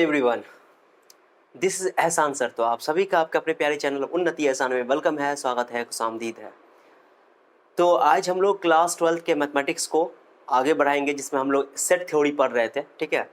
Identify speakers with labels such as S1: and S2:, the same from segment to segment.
S1: Everyone, this is एहसान sir. तो आप सभी का आपके अपने प्यारे चैनल उन्नति एहसान में वेलकम है, स्वागत है, खुशामदीद है। तो आज हम लोग क्लास 12 के मैथमेटिक्स को आगे बढ़ाएंगे, जिसमें हम लोग सेट थ्योरी पढ़ रहे थे। ठीक है,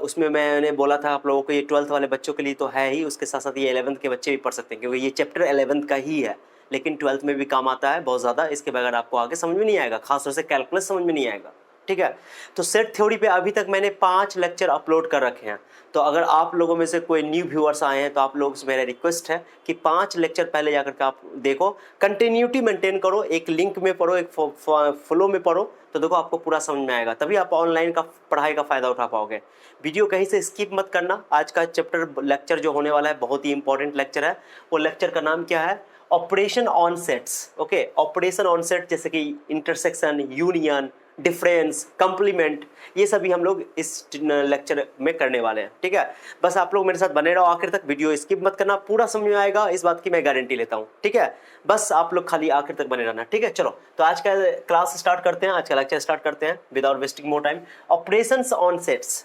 S1: उसमें मैंने बोला था आप लोगों को ये 12th वाले बच्चों के लिए तो है ही, उसके साथ साथ ये 11th के बच्चे भी पढ़ सकते हैं, क्योंकि ये चैप्टर 11th का ही है, लेकिन 12th में भी काम आता है बहुत ज़्यादा। इसके बगैर आपको आगे समझ में नहीं आएगा, खासतौर से कैलकुलस समझ में नहीं आएगा। ठीक है, तो सेट थ्योरी पे अभी तक मैंने 5 लेक्चर अपलोड कर रखे हैं। तो अगर आप लोगों में से कोई न्यू व्यूअर्स आए हैं तो आप लोगों से मेरा रिक्वेस्ट है कि 5 लेक्चर पहले जाकर के आप देखो, कंटिन्यूटी मेंटेन करो, एक लिंक में पढ़ो, एक फ्लो में पढ़ो, तो देखो आपको पूरा समझ में आएगा, तभी आप ऑनलाइन का पढ़ाई का फ़ायदा उठा पाओगे। वीडियो कहीं से स्किप मत करना। आज का चैप्टर लेक्चर जो होने वाला है बहुत ही इंपॉर्टेंट लेक्चर है। वो लेक्चर का नाम क्या है? Operation on sets. Okay, operation on set, जैसे कि इंटरसेक्शन, यूनियन, डिफरेंस, कंप्लीमेंट, ये सभी हम लोग इस लेक्चर में करने वाले हैं। ठीक है, बस आप लोग मेरे साथ बने रहो आखिर तक, वीडियो स्किप मत करना, पूरा समझ में आएगा, इस बात की मैं गारंटी लेता हूँ। ठीक है, बस आप लोग खाली आखिर तक बने रहना। ठीक है, चलो तो आज का क्लास स्टार्ट करते हैं, आज का लेक्चर स्टार्ट करते हैं without wasting more time. Operations on sets.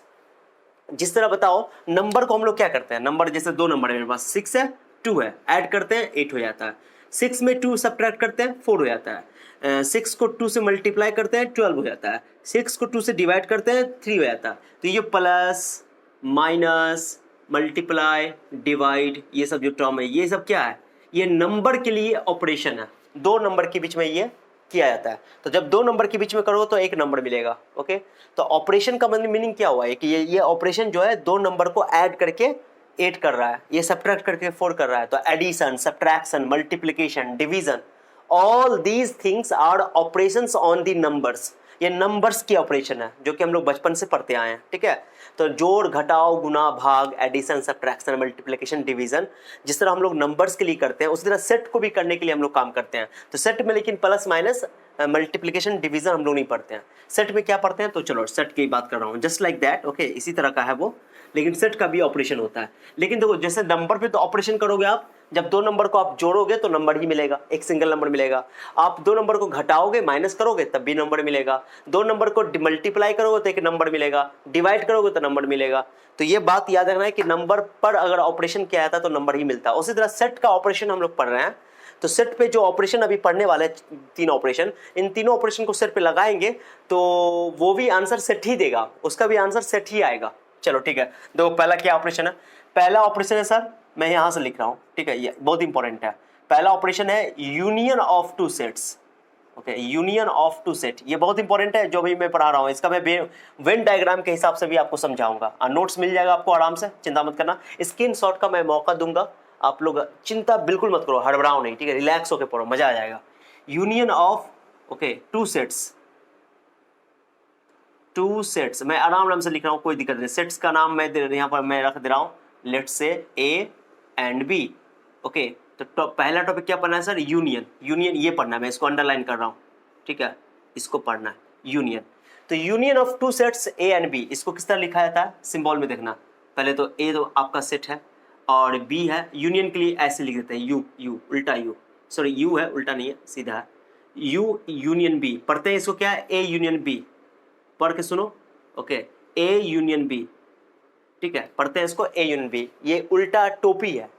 S1: जिस तरह बताओ, नंबर को हम लोग क्या करते हैं, नंबर जैसे 2 नंबर है मेरे पास, 6 है, 2 है, ऐड करते हैं 8 हो जाता है। 6 में 2 सब्ट्रैक्ट करते हैं 4 हो जाता है। 6 को 2 से मल्टीप्लाई करते हैं 12 हो जाता है। 6 को 2 से डिवाइड करते हैं 3 हो जाता है। तो ये प्लस माइनस मल्टीप्लाई डिवाइड, ये सब जो टर्म है, ये सब क्या है? ये नंबर के लिए ऑपरेशन है, 2 नंबर के बीच में ये किया जाता है। तो जब 2 नंबर के बीच में करो तो 1 नंबर मिलेगा। ओके, तो ऑपरेशन का मीनिंग क्या हुआ है कि ये ऑपरेशन जो है 2 नंबर को ऐड करके 8 कर रहा है, ये सब्ट्रैक्ट करके 4 कर रहा है। तो addition, subtraction, multiplication, division, all these things are operations on the numbers. ये नंबर्स की ऑपरेशन है जो कि हम लोग बचपन से पढ़ते आए हैं। ठीक है, तो जोड़, घटाव, गुना, भाग, एडिशन, सब्ट्रैक्शन, मल्टीप्लिकेशन, डिवीजन, जिस तरह हम लोग नंबर्स के लिए करते हैं उसी तरह सेट को भी करने के लिए हम लोग काम करते हैं। तो सेट में लेकिन प्लस माइनस मल्टीप्लिकेशन डिवीजन हम लोग नहीं पढ़ते हैं। सेट में क्या पढ़ते हैं? तो चलो सेट की बात कर रहा हूँ, जस्ट लाइक दैट। ओके, इसी तरह का है वो, लेकिन सेट का भी ऑपरेशन होता है। लेकिन देखो, जैसे नंबर पे तो ऑपरेशन करोगे आप, जब 2 नंबर को आप जोड़ोगे तो नंबर ही मिलेगा, एक सिंगल नंबर मिलेगा। आप 2 नंबर को घटाओगे, माइनस करोगे तब भी नंबर मिलेगा। 2 नंबर को मल्टीप्लाई करोगे तो एक नंबर मिलेगा, डिवाइड करोगे तो नंबर मिलेगा। तो ये बात याद रखना है कि नंबर पर अगर ऑपरेशन किया जाता है तो नंबर ही मिलता है। उसी तरह सेट का ऑपरेशन हम लोग पढ़ रहे हैं। तो सेट पे जो ऑपरेशन अभी पढ़ने वाले हैं, 3 ऑपरेशन, इन तीनों ऑपरेशन को सेट पे लगाएंगे तो वो भी आंसर सेट ही देगा, उसका भी आंसर सेट ही आएगा। चलो ठीक है, देखो पहला क्या ऑपरेशन है? पहला ऑपरेशन है सर, मैं यहां से लिख रहा हूं, ठीक है, ये बहुत इंपॉर्टेंट है। पहला ऑपरेशन है union of 2 sets. Okay, union of 2 set, ये बहुत इंपॉर्टेंट है जो भी मैं पढ़ा रहा हूं। इसका मैं वेन डायग्राम के हिसाब से भी आपको समझाऊंगा, नोट्स मिल जाएगा आपको आराम से, चिंता मत करना। स्क्रीनशॉट का मैं मौका दूंगा, आप लोग चिंता बिल्कुल मत करो, हड़बड़ाओ नहीं। ठीक है, रिलैक्स होकर पढ़ो, मजा आ जाएगा। Union of, okay, 2 sets, 2 sets, मैं आराम से लिख रहा हूं, कोई दिक्कत नहीं। सेट्स का नाम मैं यहां पर मैं रख दे रहा हूं, let's say A and B. Okay, तो पहला टॉपिक क्या पढ़ना है सर? यूनियन। यूनियन ये पढ़ना है, मैं इसको अंडरलाइन कर रहा हूं। ठीक है, इसको पढ़ना है, यूनियन। तो union of 2 sets A and B, इसको किस तरह लिखा जाता है? सिंबल में देखना, पहले तो ए तो आपका सेट है और बी है। यूनियन के लिए ऐसे लिख देते हैं, यू, यू उल्टा यू, सॉरी यू है, उल्टा नहीं है, सीधा है। यू यूनियन बी पढ़ते हैं, इसको क्या है? ए यूनियन बी, पढ़ के सुनो। ओके, ए यूनियन बी, ठीक है, पढ़ते हैं इसको ए यूनियन बी। ये उल्टा टोपी है,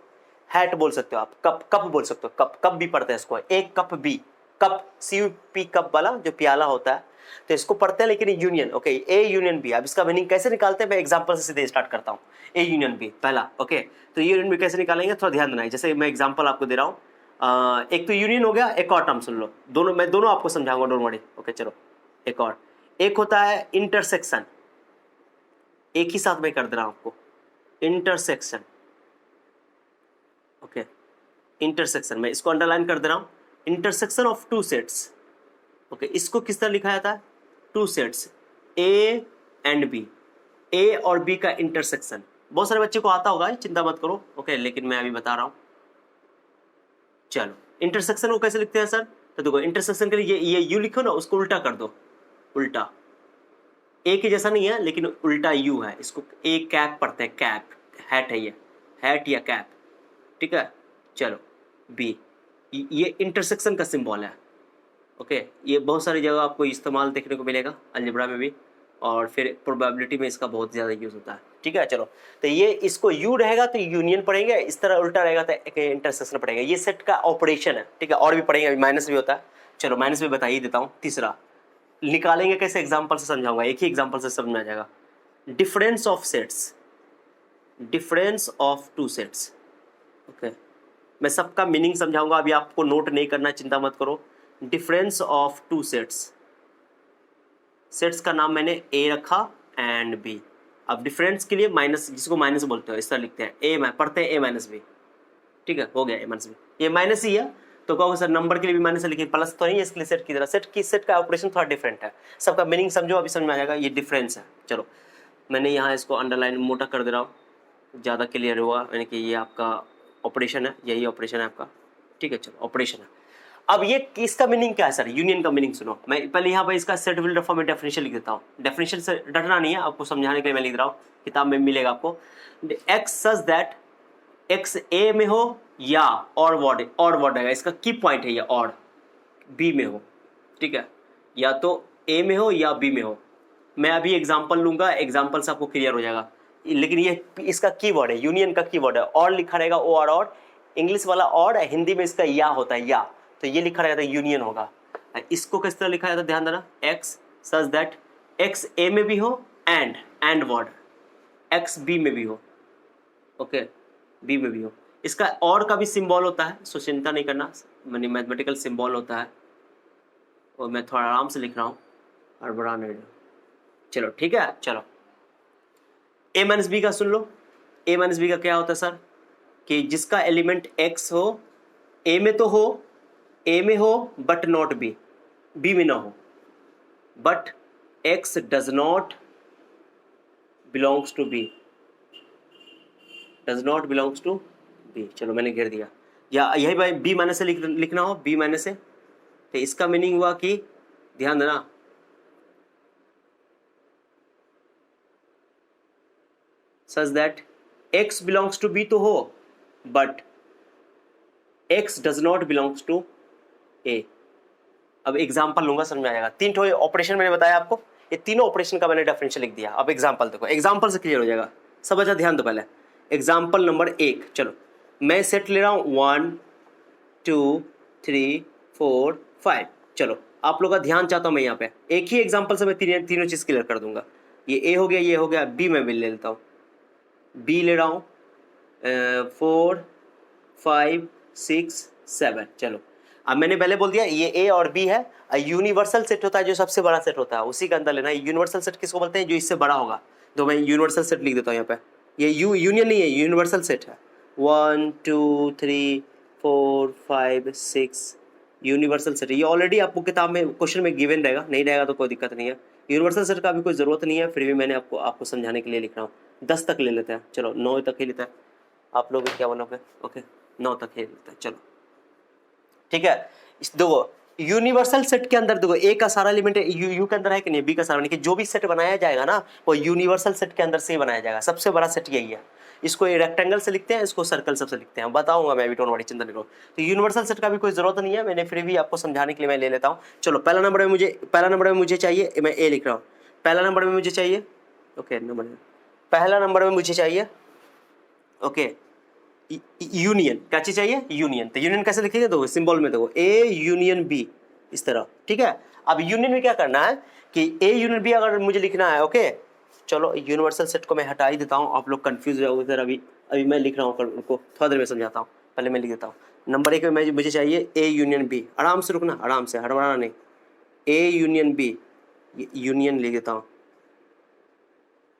S1: हैट बोल सकते हो आप, कप, कप बोल सकते हो, कप, कप भी पढ़ते हैं इसको, एक cup B, cup, CUP, cup वाला जो प्याला होता है, तो इसको पढ़ते हैं, लेकिन union. Okay, A union B. अब इसका मीनिंग कैसे निकालते हैं? मैं एग्जांपल से सीधे स्टार्ट करता हूँ। ए यूनियन बी पहला, ओके, तो ए यूनियन बी कैसे निकालेंगे थोड़ा ध्यान देना है। जैसे मैं एग्जांपल आपको दे रहा हूँ, एक तो यूनियन हो गया, एक और टर्म सुन लो, दोनों मैं दोनों आपको समझाऊंगा, डोंट वरी। ओके चलो, एक और, एक होता है इंटरसेक्शन, एक ही साथ में कर दे रहा हूं आपको, इंटरसेक्शन। ओके, इंटरसेक्शन, मैं इसको अंडरलाइन कर दे रहा हूं, इंटरसेक्शन ऑफ 2 सेट्स। ओके, इसको किस तरह लिखा जाता है? 2 सेट्स ए एंड बी, ए और बी का इंटरसेक्शन। बहुत सारे बच्चे को आता होगा, चिंता मत करो। ओके, लेकिन मैं अभी बता रहा हूं। चलो, इंटरसेक्शन को कैसे लिखते हैं सर? तो देखो, इंटरसेक्शन के लिए ये यू लिखो ना, उसको उल्टा कर दो, उल्टा, ए के जैसा नहीं है लेकिन उल्टा यू है, इसको ए कैप पढ़ते हैं, कैप, हैट है ये, हैट या कैप। ठीक है, चलो बी, ये इंटरसेक्शन का सिंबल है। ओके, ये बहुत सारी जगह आपको इस्तेमाल देखने को मिलेगा, अलजेब्रा में भी और फिर प्रोबेबिलिटी में इसका बहुत ज़्यादा यूज़ होता है। ठीक है, चलो तो ये इसको यू रहेगा तो यूनियन पढ़ेंगे, इस तरह उल्टा रहेगा तो इंटरसेक्शन पढ़ेंगे। ये सेट का ऑपरेशन है। ठीक है, और भी पढ़ेंगे, माइनस भी होता है। चलो माइनस भी बता ही देता हूँ। तीसरा निकालेंगे कैसे, एग्जाम्पल से समझाऊंगा, एक ही एग्जाम्पल से समझ में आ जाएगा। Difference of sets, difference of two sets. Okay, मैं सबका मीनिंग समझाऊंगा, अभी आपको नोट नहीं करना, चिंता मत करो। Difference of two sets, sets का नाम मैंने ए रखा एंड बी। अब डिफरेंस के लिए माइनस, जिसको माइनस बोलते हो इस तरह लिखते हैं, ए पढ़ते हैं ए माइनस बी। ठीक है, हो गया ए माइनस बी, ये माइनस ही है तो कहोगे सर नंबर के लिए भी माइनस है, लेकिन प्लस तो नहीं है, इसके लिए सेट की तरह, सेट का ऑपरेशन थोड़ा डिफरेंट है। सबका मीनिंग समझो, अभी समझ में आ जाएगा, ये डिफरेंस है। चलो मैंने यहाँ इसको अंडरलाइन मोटा कर दे रहा हूँ, ज़्यादा क्लियर हुआ, यानी कि ये आपका ऑपरेशन है, यही ऑपरेशन है आपका। ठीक है, चलो ऑपरेशन है। अब ये इसका मीनिंग क्या है सर, यूनियन का मीनिंग सुनो। मैं पहले यहाँ पर इसका सेट बिल्डर फॉर्म में डेफिनेशन लिख देता हूँ। डेफिनेशन से डरना नहीं है, आपको समझाने के लिए मैं लिख रहा हूँ, किताब में मिलेगा आपको। एक्स सच दैट एक्स ए में हो या और वर्ड आएगा, इसका की पॉइंट है ये, और बी में हो। ठीक है, या तो ए में हो या बी में हो। मैं अभी एग्जांपल लूंगा, एग्जांपल से आपको क्लियर हो जाएगा, लेकिन ये इसका कीवर्ड है, यूनियन का कीवर्ड है। और लिखा रहेगा ओ आर, और इंग्लिश वाला और है, हिंदी में इसका या होता है, या, तो ये लिखा रहेगा यूनियन होगा। इसको किस तरह लिखा जाता है, ध्यान देना। एक्स सच दैट एक्स ए में भी हो एंड वर्ड एक्स बी में भी हो। ओके, बी में भी हो। इसका और का भी सिंबल होता है, सो चिंता नहीं करना, मैंने मैथमेटिकल सिंबल होता है, और मैं थोड़ा आराम से लिख रहा हूँ, हड़बड़ा नहीं। चलो ठीक है, चलो ए माइनस बी का सुन लो। ए माइनस बी का क्या होता है सर, कि जिसका एलिमेंट एक्स हो, ए में तो हो, ए में हो बट नॉट बी, बी में ना हो, but X does not belongs to B, does not belongs to B. चलो मैंने घेर दिया, या यही भाई बी माइनस से लिखना हो, बी माइनस से, तो इसका मीनिंग हुआ कि, ध्यान देना, such that X belongs to B तो हो, but X does not belongs to A. अब एग्जाम्पल लूंगा, समझ में आएगा। तीन ठो ऑपरेशन मैंने बताया आपको, ये तीनों ऑपरेशन का मैंने डेफिनेशन लिख दिया। अब एग्जाम्पल देखो, एग्जाम्पल से क्लियर हो जाएगा सब। अच्छा ध्यान दो, पहले एग्जाम्पल नंबर 1। चलो मैं सेट ले रहा हूँ 1 2 3 4 5। चलो आप लोग का ध्यान चाहता हूँ मैं यहाँ पे, एक ही एग्जाम्पल से मैं तीनों चीज क्लियर कर दूंगा। ये ए हो गया, ये हो गया, बी मैं भी ले लेता हूँ, बी ले रहा हूँ 4 5 6 7। चलो अब मैंने पहले बोल दिया ये ए और बी है, यूनिवर्सल सेट होता है जो सबसे बड़ा सेट होता है, उसी के अंदर लेना है। यूनिवर्सल सेट किसको बोलते हैं, जो इससे बड़ा होगा। तो मैं यूनिवर्सल सेट लिख देता हूँ यहाँ पे, ये यूनियन नहीं है, यूनिवर्सल सेट है। 1 2 3 4 5 6 यूनिवर्सल सेट है। ये ऑलरेडी आपको किताब में क्वेश्चन में गिवन रहेगा, नहीं रहेगा तो कोई दिक्कत नहीं है। यूनिवर्सल सेट का अभी कोई ज़रूरत नहीं है, फिर भी मैंने आपको समझाने के लिए लिख रहा हूँ। 10 तक ले लेते हैं, चलो 9 तक ही लेते हैं। आप लोग क्या बोलोगे, ओके 9 तक ही लेते हैं, चलो ठीक है। देखो यूनिवर्सल सेट के अंदर देखो, ए का सारा एलिमेंट यू के अंदर है कि नहीं, बी का सारा, नहीं, जो भी सेट बनाया जाएगा ना वो यूनिवर्सल सेट के अंदर से ही बनाया जाएगा। सबसे बड़ा सेट यही है। इसको रेक्टेंगल से लिखते हैं, इसको सर्कल सबसे लिखते हैं, बताऊंगा मैं भी, डोंट वरी, चिंता नहीं करो। तो यूनिवर्सल सेट का भी कोई जरूरत नहीं है, मैंने फिर भी आपको समझाने के लिए मैं ले लेता हूँ। चलो पहला नंबर में मुझे चाहिए, मैं ए लिख रहा हूँ। पहला नंबर में मुझे चाहिए, ओके पहला नंबर में मुझे चाहिए, ओके यूनियन। क्या चीज चाहिए, यूनियन। तो यूनियन कैसे लिखेंगे, देखो सिंबल में देखो, ए यूनियन बी, इस तरह। ठीक है, अब यूनियन में क्या करना है कि ए यूनियन बी अगर मुझे लिखना है, ओके चलो यूनिवर्सल सेट को मैं हटा ही देता हूँ, आप लोग कंफ्यूज रहोगे सर। अभी मैं लिख रहा हूँ, उनको थोड़ा देर में समझाता हूँ, पहले मैं लिख देता हूँ। नंबर 1 में मुझे चाहिए ए यूनियन बी, आराम से रुकना, आराम से, हड़बड़ाना नहीं। ए यूनियन बी, यूनियन लिख देता हूँ,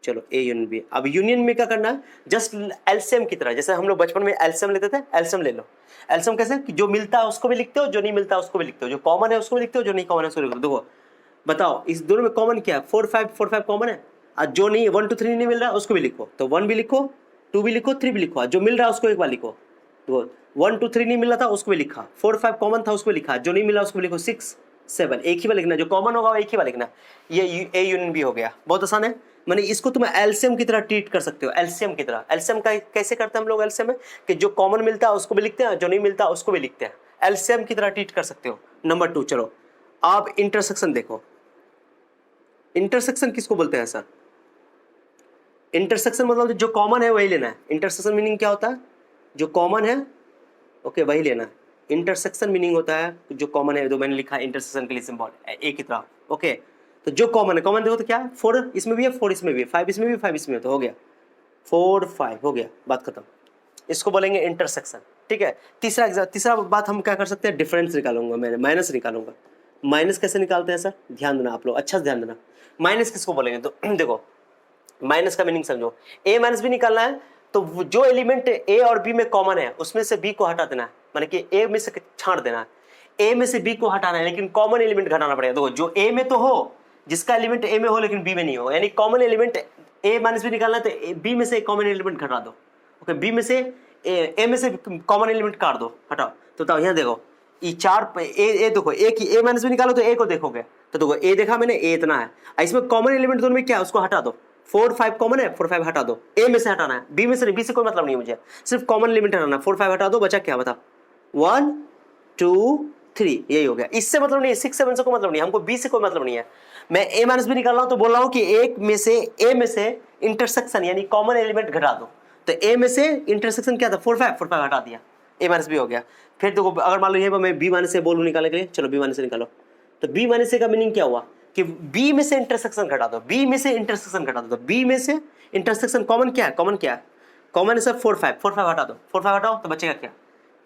S1: चलो ए यूनियन बी। अब यूनियन में क्या करना है, जस्ट एलसीएम की तरह, जैसे हम लोग बचपन में एलसीएम लेते थे, एलसीएम ले लो। एलसीएम कैसे, कि जो मिलता है उसको भी लिखते हो, जो नहीं मिलता है उसको भी लिखते हो, जो कॉमन है उसको भी लिखते हो, जो नहीं कॉमन है उसको लिखते हो। देखो बताओ इस दोनों में कॉमन क्या है, 4 5 कॉमन है, और जो नहीं 1 2 3 नहीं मिल रहा है उसको भी लिखो, तो 1 भी लिखो, 2 भी लिखो, 3 भी लिखो, जो मिल रहा है उसको एक बार लिखो। तो 1 2 3 नहीं मिल रहा था उसको भी लिखा, 4 5 कॉमन था उसको भी लिखा, जो नहीं मिला उसको भी लिखो, 6 7 एक ही बार लिखना, जो कॉमन होगा एक ही बार लिखना। ये ए यूनियन बी हो गया, बहुत आसान है। मैंने इसको तुम एलसीएम की तरह ट्रीट कर सकते हो, एलसीएम की तरह। एलसीएम का कैसे करते हैं हम लोग, एलसीएम में कि जो कॉमन मिलता है उसको भी लिखते हैं, जो नहीं मिलता उसको भी लिखते हैं, एलसीएम की तरह ट्रीट कर सकते हो। नंबर 2, चलो आप इंटरसेक्शन देखो, इंटरसेक्शन किसको बोलते हैं सर? इंटरसेक्शन मतलब जो कॉमन है वही लेना है। इंटरसेक्शन मीनिंग क्या होता है? जो कॉमन है ओके वही लेना है। इंटरसेक्शन मीनिंग होता है जो कॉमन है, जो मैंने लिखा है इंटरसेक्शन के लिए सिंबल एक ही तरह। ओके तो जो कॉमन है, कॉमन देखो तो क्या है, 4 इसमें भी है, 4 इसमें भी है, 5 इसमें भी, 5 इसमें है, तो हो गया 4 5 हो गया, बात खत्म। इसको बोलेंगे इंटरसेक्शन। ठीक है, तीसरा बात हम क्या कर सकते हैं, डिफरेंस निकालूंगा, मैं माइनस निकालूंगा। माइनस कैसे निकालते हैं सर, ध्यान देना आप लोग, अच्छा से ध्यान देना। माइनस किसको बोलेंगे, तो देखो माइनस का मीनिंग समझो, ए माइनस बी निकालना है तो जो एलिमेंट ए और बी में कॉमन है उसमें से बी को हटा देना है, माने कि ए में से छांट देना है, ए में से बी को हटाना है, लेकिन कॉमन एलिमेंट घटाना पड़ेगा। देखो जो ए में तो हो, जिसका एलिमेंट ए में हो लेकिन बी में नहीं हो, यानी कॉमन एलिमेंट ए माइनस बी निकालना है तो बी में से कॉमन एलिमेंट घटा दो। ओके बी में से ए में से कॉमन एलिमेंट काट दो, हटाओ। तो बताओ यहाँ देखो ये चार ए देखो, एक ए माइनस बी निकालो तो ए को देखोगे, तो देखो ए देखा मैंने, ए इतना है, इसमें कॉमन एलिमेंट दोनों में क्या है उसको हटा दो। 4 5 कॉमन है, 4 5 हटा दो, ए में से हटाना है, बी में से नहीं, बी से कोई मतलब नहीं मुझे, सिर्फ कॉमन एलिमेंट हटाना है। 4 5 हटा दो, बचा क्या, बता 1 2 3, यही हो गया। इससे मतलब नहीं है, 6 7 से कोई मतलब नहीं है, हमको बी से कोई मतलब नहीं है। मैं ए माइनस बी निकाल रहा हूं तो बोल रहा हूं कि एक में से ए में से इंटरसेक्शन यानी कॉमन एलिमेंट घटा दो, तो ए में से इंटरसेक्शन क्या था, 4 5 हटा दिया, ए माइनस बी हो गया। फिर देखो अगर मान लो ये मैं बी माइनस से बोलूं निकालने के लिए, चलो बी माइनस से निकालो, तो बी माइनस से का मीनिंग क्या हुआ कि बी में से इंटरसेक्शन घटा दो, बी में से इंटरसेक्शन घटा दो, तो बी में से इंटरसेक्शन कॉमन क्या है, कॉमन क्या है, कॉमन है सर 4 5 हटा दो, 4 5 हटाओ तो बचेगा क्या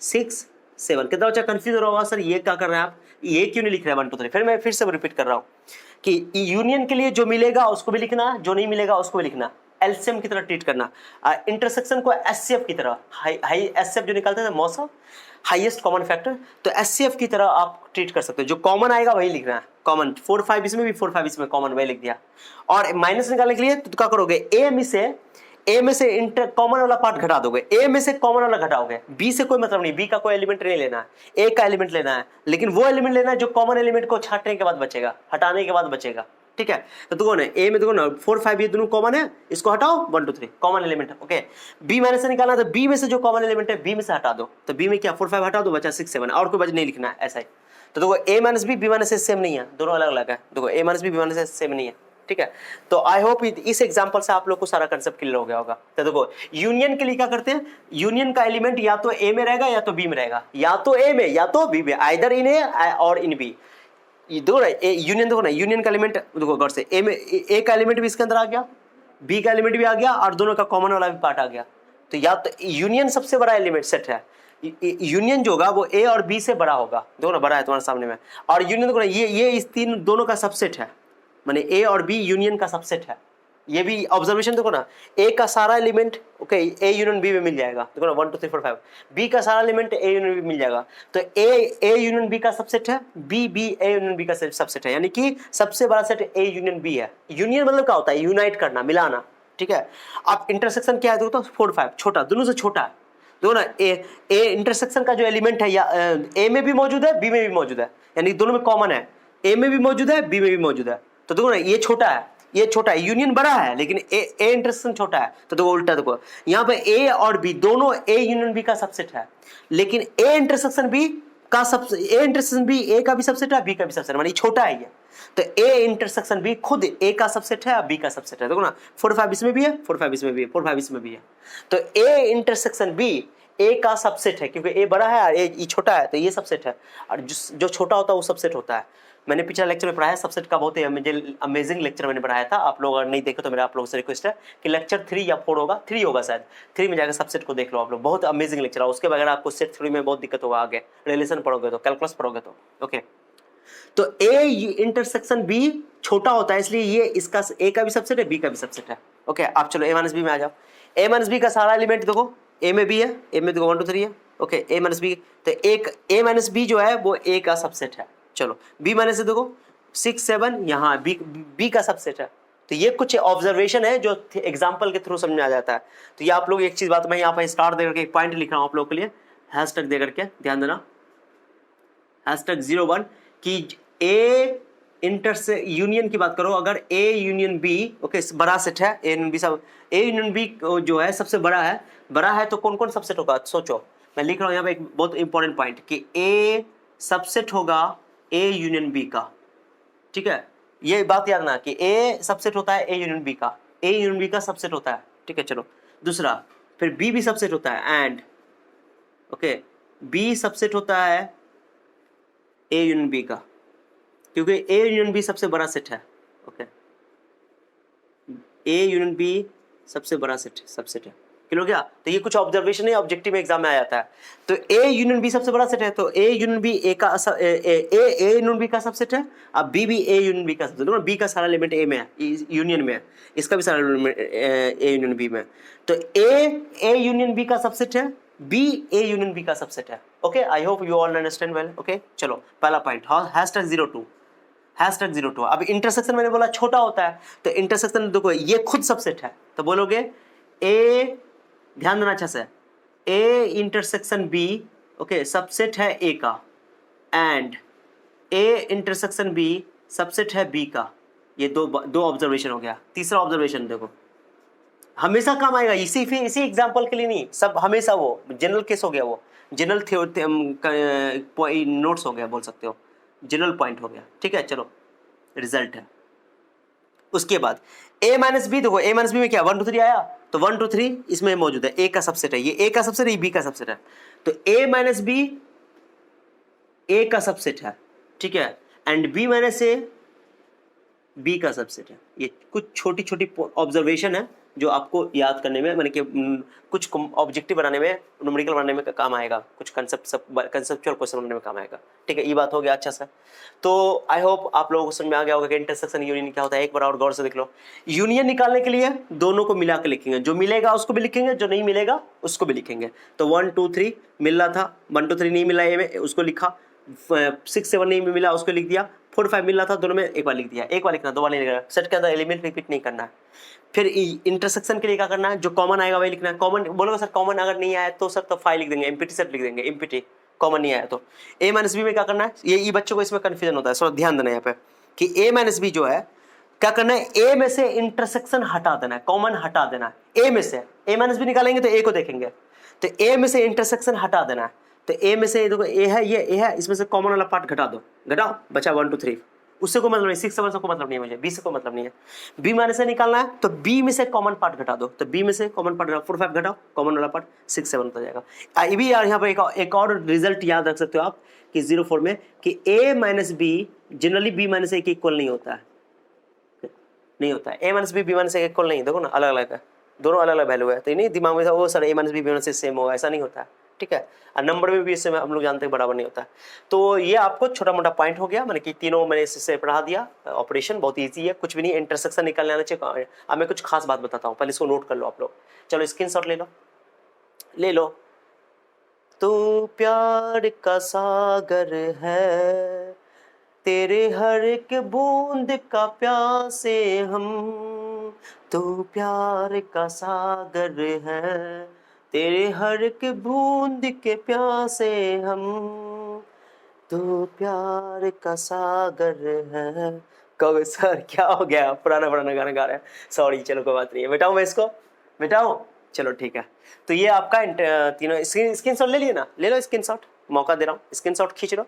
S1: 6 7। कितना बच्चा कंफ्यूज हो रहा होगा सर ये क्या कर रहे हैं आप, ये क्यों नहीं लिख रहे हैं 1 2 3। फिर मैं फिर से रिपीट कर रहा हूँ कि यूनियन के लिए जो मिलेगा उसको भी लिखना, जो नहीं मिलेगा उसको भी लिखना, एलसीएम की तरह ट्रीट करना, इंटरसेक्शन को एचसीएफ की तरह, हाई एचसीएफ जो निकालते थे मौसम हाईएस्ट कॉमन फैक्टर, तो एचसीएफ की तरह आप ट्रीट कर सकते हो, जो कॉमन आएगा वही लिखना है, कॉमन 4 5 इसमें भी 4 5 इसमें कॉमन वही लिख दिया। और माइनस निकालने के लिए तो क्या करोगे, ए में से इंटर कॉमन वाला पार्ट घटा दोगे, ए में से कॉमन वाला घटाओगे, बी से कोई मतलब नहीं, बी का कोई एलिमेंट नहीं लेना है, ए का एलिमेंट लेना है, लेकिन वो एलिमेंट लेना है जो कॉमन एलिमेंट को छांटने के बाद बचेगा, हटाने के बाद बचेगा। ठीक है, तो देखो ना ए में देखो ना 4 5 ये दोनों कॉमन है, इसको हटाओ 1 2 3 कॉमन एलिमेंट है। ओके बी माइनस से निकालना, तो बी में से जो कॉमन एलिमेंट है बी में से हटा दो, तो बी में क्या 4 5 हटा दो, बचा 6 7, और कोई बच नहीं लिखना है, ऐसा ही। तो देखो ए माइनस बी माइनस से सेम नहीं है, दोनों अलग अलग है, देखो ए माइनस बी माइनस से सेम नहीं है। ठीक है, तो आई होप इस एग्जांपल से आप लोग को सारा कंसेप्ट क्लियर हो गया होगा। तो देखो यूनियन के लिए क्या करते हैं, यूनियन का एलिमेंट या तो ए में रहेगा या तो बी में रहेगा, या तो ए में या तो बी में, आइदर इन ए और इन बी। देखो ना यूनियन, देखो ना यूनियन का एलिमेंट देखो गौर से, ए में ए का एलिमेंट भी इसके अंदर आ गया, बी का एलिमेंट भी आ गया, और दोनों का कॉमन वाला भी पार्ट आ गया। तो या तो यूनियन सबसे बड़ा एलिमेंट सेट है, यूनियन जो होगा वो ए और बी से बड़ा होगा, देखो ना बड़ा है तुम्हारे सामने में, और यूनियन देखो ना ये इस तीन दोनों का सबसेट है, माने ए और बी यूनियन का सबसेट है। ये भी ऑब्जर्वेशन देखो ना, ए का सारा element okay A union B में मिल जाएगा, देखो ना 1 2 3 4 5, बी का सारा एलिमेंट ए यूनियन बी मिल जाएगा, तो ए यूनियन बी का सबसेट है, बी ए यूनियन बी का सबसेट है, यानी कि सबसे बड़ा सेट ए यूनियन बी है। यूनियन मतलब क्या होता है, यूनाइट करना, मिलाना। ठीक है, अब इंटरसेक्शन क्या है देखो तो 4 5 छोटा, दोनों से छोटा है, देखो ना ए इंटरसेक्शन का जो एलिमेंट है या ए में भी मौजूद है बी में भी मौजूद है, यानी दोनों में कॉमन है, ए में भी मौजूद है बी में भी मौजूद है। तो देखो ना ये छोटा है ये छोटा है, यूनियन बड़ा है लेकिन ए इंटरसेक्शन छोटा है, तो देखो उल्टा देखो यहाँ पे ए और बी दोनों ए यूनियन बी का सबसेट है, लेकिन ए इंटरसेक्शन बी का ए इंटरसेक्शन बी ए का भी सबसेट है बी का भी सबसेट है, माने छोटा है ये, तो ए इंटरसेक्शन बी खुद ए का सबसेट है बी का सबसेट है। देखो ना 4 5 इसमें भी है 4 5 इसमें भी है 4 5 इसमें भी है, तो ए इंटरसेक्शन बी ए का सबसेट है, क्योंकि ए बड़ा है और ए छोटा है, तो ये सबसेट है, और जो छोटा होता है वो सबसेट होता है। मैंने पिछला लेक्चर में पढ़ाया सबसेट का, बहुत ही अमेजिंग लेक्चर मैंने पढ़ाया था, आप लोग अगर नहीं देखे तो मेरा आप लोगों से रिक्वेस्ट है कि लेक्चर 3 या 4 होगा, 3 होगा शायद, 3 में जाकर सबसेट को देख लो आप लोग, बहुत अमेजिंग लेक्चर है। उसके बगैर आपको सेट 3 में बहुत दिक्कत होगा, आगे रिलेशन पढ़ोगे तो, कैलकुलस पढ़ोगे तो। ओके, तो ए इंटरसेक्शन बी छोटा होता है, इसलिए ये इसका ए का भी सबसेट है बी का भी सबसेट है। ओके, आप चलो ए माइनस बी में आ जाओ, ए माइनस बी का सारा एलिमेंट देखो ए में बी है, ए में देखो 1 2 3 है। ओके, ए माइनस बी, तो एक ए माइनस बी जो है वो ए का सबसेट है। चलो बी माइनस से देखो 6 7 यहाँ बी का सबसेट है। तो ये कुछ ऑब्जर्वेशन है जो एग्जाम्पल के थ्रू समझ में आ जाता है। तो ये आप लोग एक चीज बात मैं यहाँ पर स्टार दे करके एक पॉइंट लिख रहा हूँ आप लोगों के लिए, हैशटैग दे करके ध्यान देना, हैशटैग 01 कि ए इंटर यूनियन की बात करो, अगर ए यूनियन बी ओके बड़ा सेट है, ए यूनियन बी सब, ए यूनियन बी जो है सबसे बड़ा है तो कौन कौन सबसेट होगा, सोचो। मैं लिख रहा हूँ यहाँ पे एक बहुत इंपॉर्टेंट पॉइंट कि ए सबसेट होगा ए यूनियन बी का। ठीक है, ये बात याद ना कि ए सबसेट होता है ए यूनियन बी का, ए यूनियन बी का सबसेट होता है, ठीक है। चलो दूसरा, फिर बी भी सबसेट होता है, एंड ओके बी सबसेट होता है ए यूनियन बी का, क्योंकि ए यूनियन बी सबसे बड़ा सेट है। ओके ए यूनियन बी सबसे बड़ा सेट सबसेट है, क्लियर हो गया। तो ये कुछ ऑब्जर्वेशन है, ऑब्जेक्टिव एग्जाम में आ जाता है। तो ए यूनियन बी सबसे बड़ा सेट है, तो ए यूनियन बी ए का ए यूनियन बी का सबसेट है। अब बी भी ए यूनियन बी का सबसेट है, बी का सारा एलिमेंट ए में है, यूनियन में है, इसका भी सारा एलिमेंट ए यूनियन बी में है। तो ए यूनियन बी का सबसेट है, बी ए यूनियन बी का सबसेट है। Okay I hope you all understand well. Okay चलो पहला पॉइंट #02 #02। अब इंटरसेक्शन मैंने बोला छोटा होता है, तो इंटरसेक्शन देखो ये खुद सबसेट है, तो बोलोगे ए, ध्यान देना अच्छा से, A intersection B okay subset है ए का, and A intersection B subset है बी का। ये दो ऑब्जर्वेशन हो गया। तीसरा ऑब्जर्वेशन देखो, हमेशा काम आएगा, इसी एग्जाम्पल के लिए नहीं, सब हमेशा वो जनरल केस हो गया, वो जनरल नोट्स हो गया, बोल सकते हो जनरल पॉइंट हो गया, ठीक है। चलो रिजल्ट है। उसके बाद a माइनस बी, देखो a माइनस बी में क्या 1 2 3 आया, तो 1 2 3 इसमें मौजूद है, a का सबसेट है, ये a का सबसेट है, ये b का सबसेट है। तो a माइनस बी a का सबसेट है, ठीक है, and b minus a b का सबसेट है। ये कुछ छोटी छोटी ऑब्जर्वेशन है जो आपको याद करने में, मैंने कि कुछ ऑब्जेक्टिव बनाने में, न्यूमेरिकल बनाने में काम आएगा, कुछ कंसेप्चुअल क्वेश्चन बनाने में काम आएगा, ठीक है। ये बात हो गया अच्छा सा। तो आई होप आप लोगों को समझ में आ गया होगा कि इंटरसेक्शन यूनियन क्या होता है। एक बार और गौर से देख लो। यूनियन निकालने के लिए दोनों को मिला के लिखेंगे, जो मिलेगा उसको भी लिखेंगे, जो नहीं मिलेगा उसको भी लिखेंगे। तो 1 2 3 मिल रहा था, 1 2 3 नहीं मिला ए में, उसको लिखा, 6 7 नहीं मिला उसको लिख दिया, 4 5 मिल रहा था दोनों में, एक बार लिख दिया, एक बार लिखना, दो बार नहीं लिखना। सेट के अंदर एलिमेंट रिपीट नहीं करना है। फिर इंटरसेक्शन के लिए क्या करना है, जो कॉमन आएगा वही लिखना है। कॉमन बोलोगे सर कॉमन अगर नहीं आया तो सर तो 5 लिख देंगे, एम्प्टी सेट लिख देंगे, एम्प्टी कॉमन नहीं आया तो। a माइनस बी में क्या करना है, ये बच्चों को इसमें कंफ्यूजन होता है, थोड़ा ध्यान देना यहाँ पे कि a माइनस बी जो है क्या करना है, a में से इंटरसेक्शन हटा देना है, कॉमन हटा देना है। a में से a माइनस बी निकालेंगे तो a को देखेंगे, तो a में से इंटरसेक्शन हटा देना है। तो a में से देखो a है, ये a है, इसमें से कॉमन वाला पार्ट घटा दो, घटाओ, बचा 1 2 3, उससे कोई मतलब नहीं, 6 7 से कोई मतलब नहीं है मुझे, बी से कोई मतलब नहीं है। बी माइनस से निकालना है तो बी में से कॉमन पार्ट घटा दो, तो बी में से कॉमन पार्ट 4 5 घटाओ, कॉमन वाला पार्ट 6 7 होता जाएगा। ये भी यार यहाँ पर एक और रिजल्ट याद रख सकते हो आप कि 04 में कि a minus B generally b minus A के इक्वल नहीं होता है, नहीं होता है। a minus B minus A के इक्वल नहीं, देखो ना अलग अलग है, दोनों अलग अलग वैल्यू है, तो नहीं दिमाग में वो sir a minus B minus same होगा, ऐसा नहीं होता है, ठीक है। और नंबर में भी इससे हम लोग जानते हैं बराबर नहीं होता है। तो ये आपको छोटा मोटा पॉइंट हो गया, मैंने कि तीनों मैंने इससे पढ़ा दिया। ऑपरेशन बहुत इजी है, कुछ भी नहीं, इंटरसेक्शन निकालने आना चाहिए। अब मैं कुछ खास बात बताता हूँ, पहले इसको नोट कर लो आप लोग। चलो स्क्रीनशॉट ले लो, ले लो। तू प्यार का सागर है, तेरे हर एक बूंद का प्यासे हम, तू प्यार का सागर है, तेरे हर एक बूंद के प्यासे हम, तू प्यार का सागर है। कहो सर क्या हो गया, पुराना गाना गा रहे हैं, सॉरी, चलो कोई बात नहीं है, मिटाऊं मैं इसको, मिटाऊं, चलो ठीक है। तो ये आपका तीनों स्क्रीनशॉट ले लिए ना, ले लो स्क्रीनशॉट, मौका दे रहा हूँ, स्क्रीनशॉट खींच लो,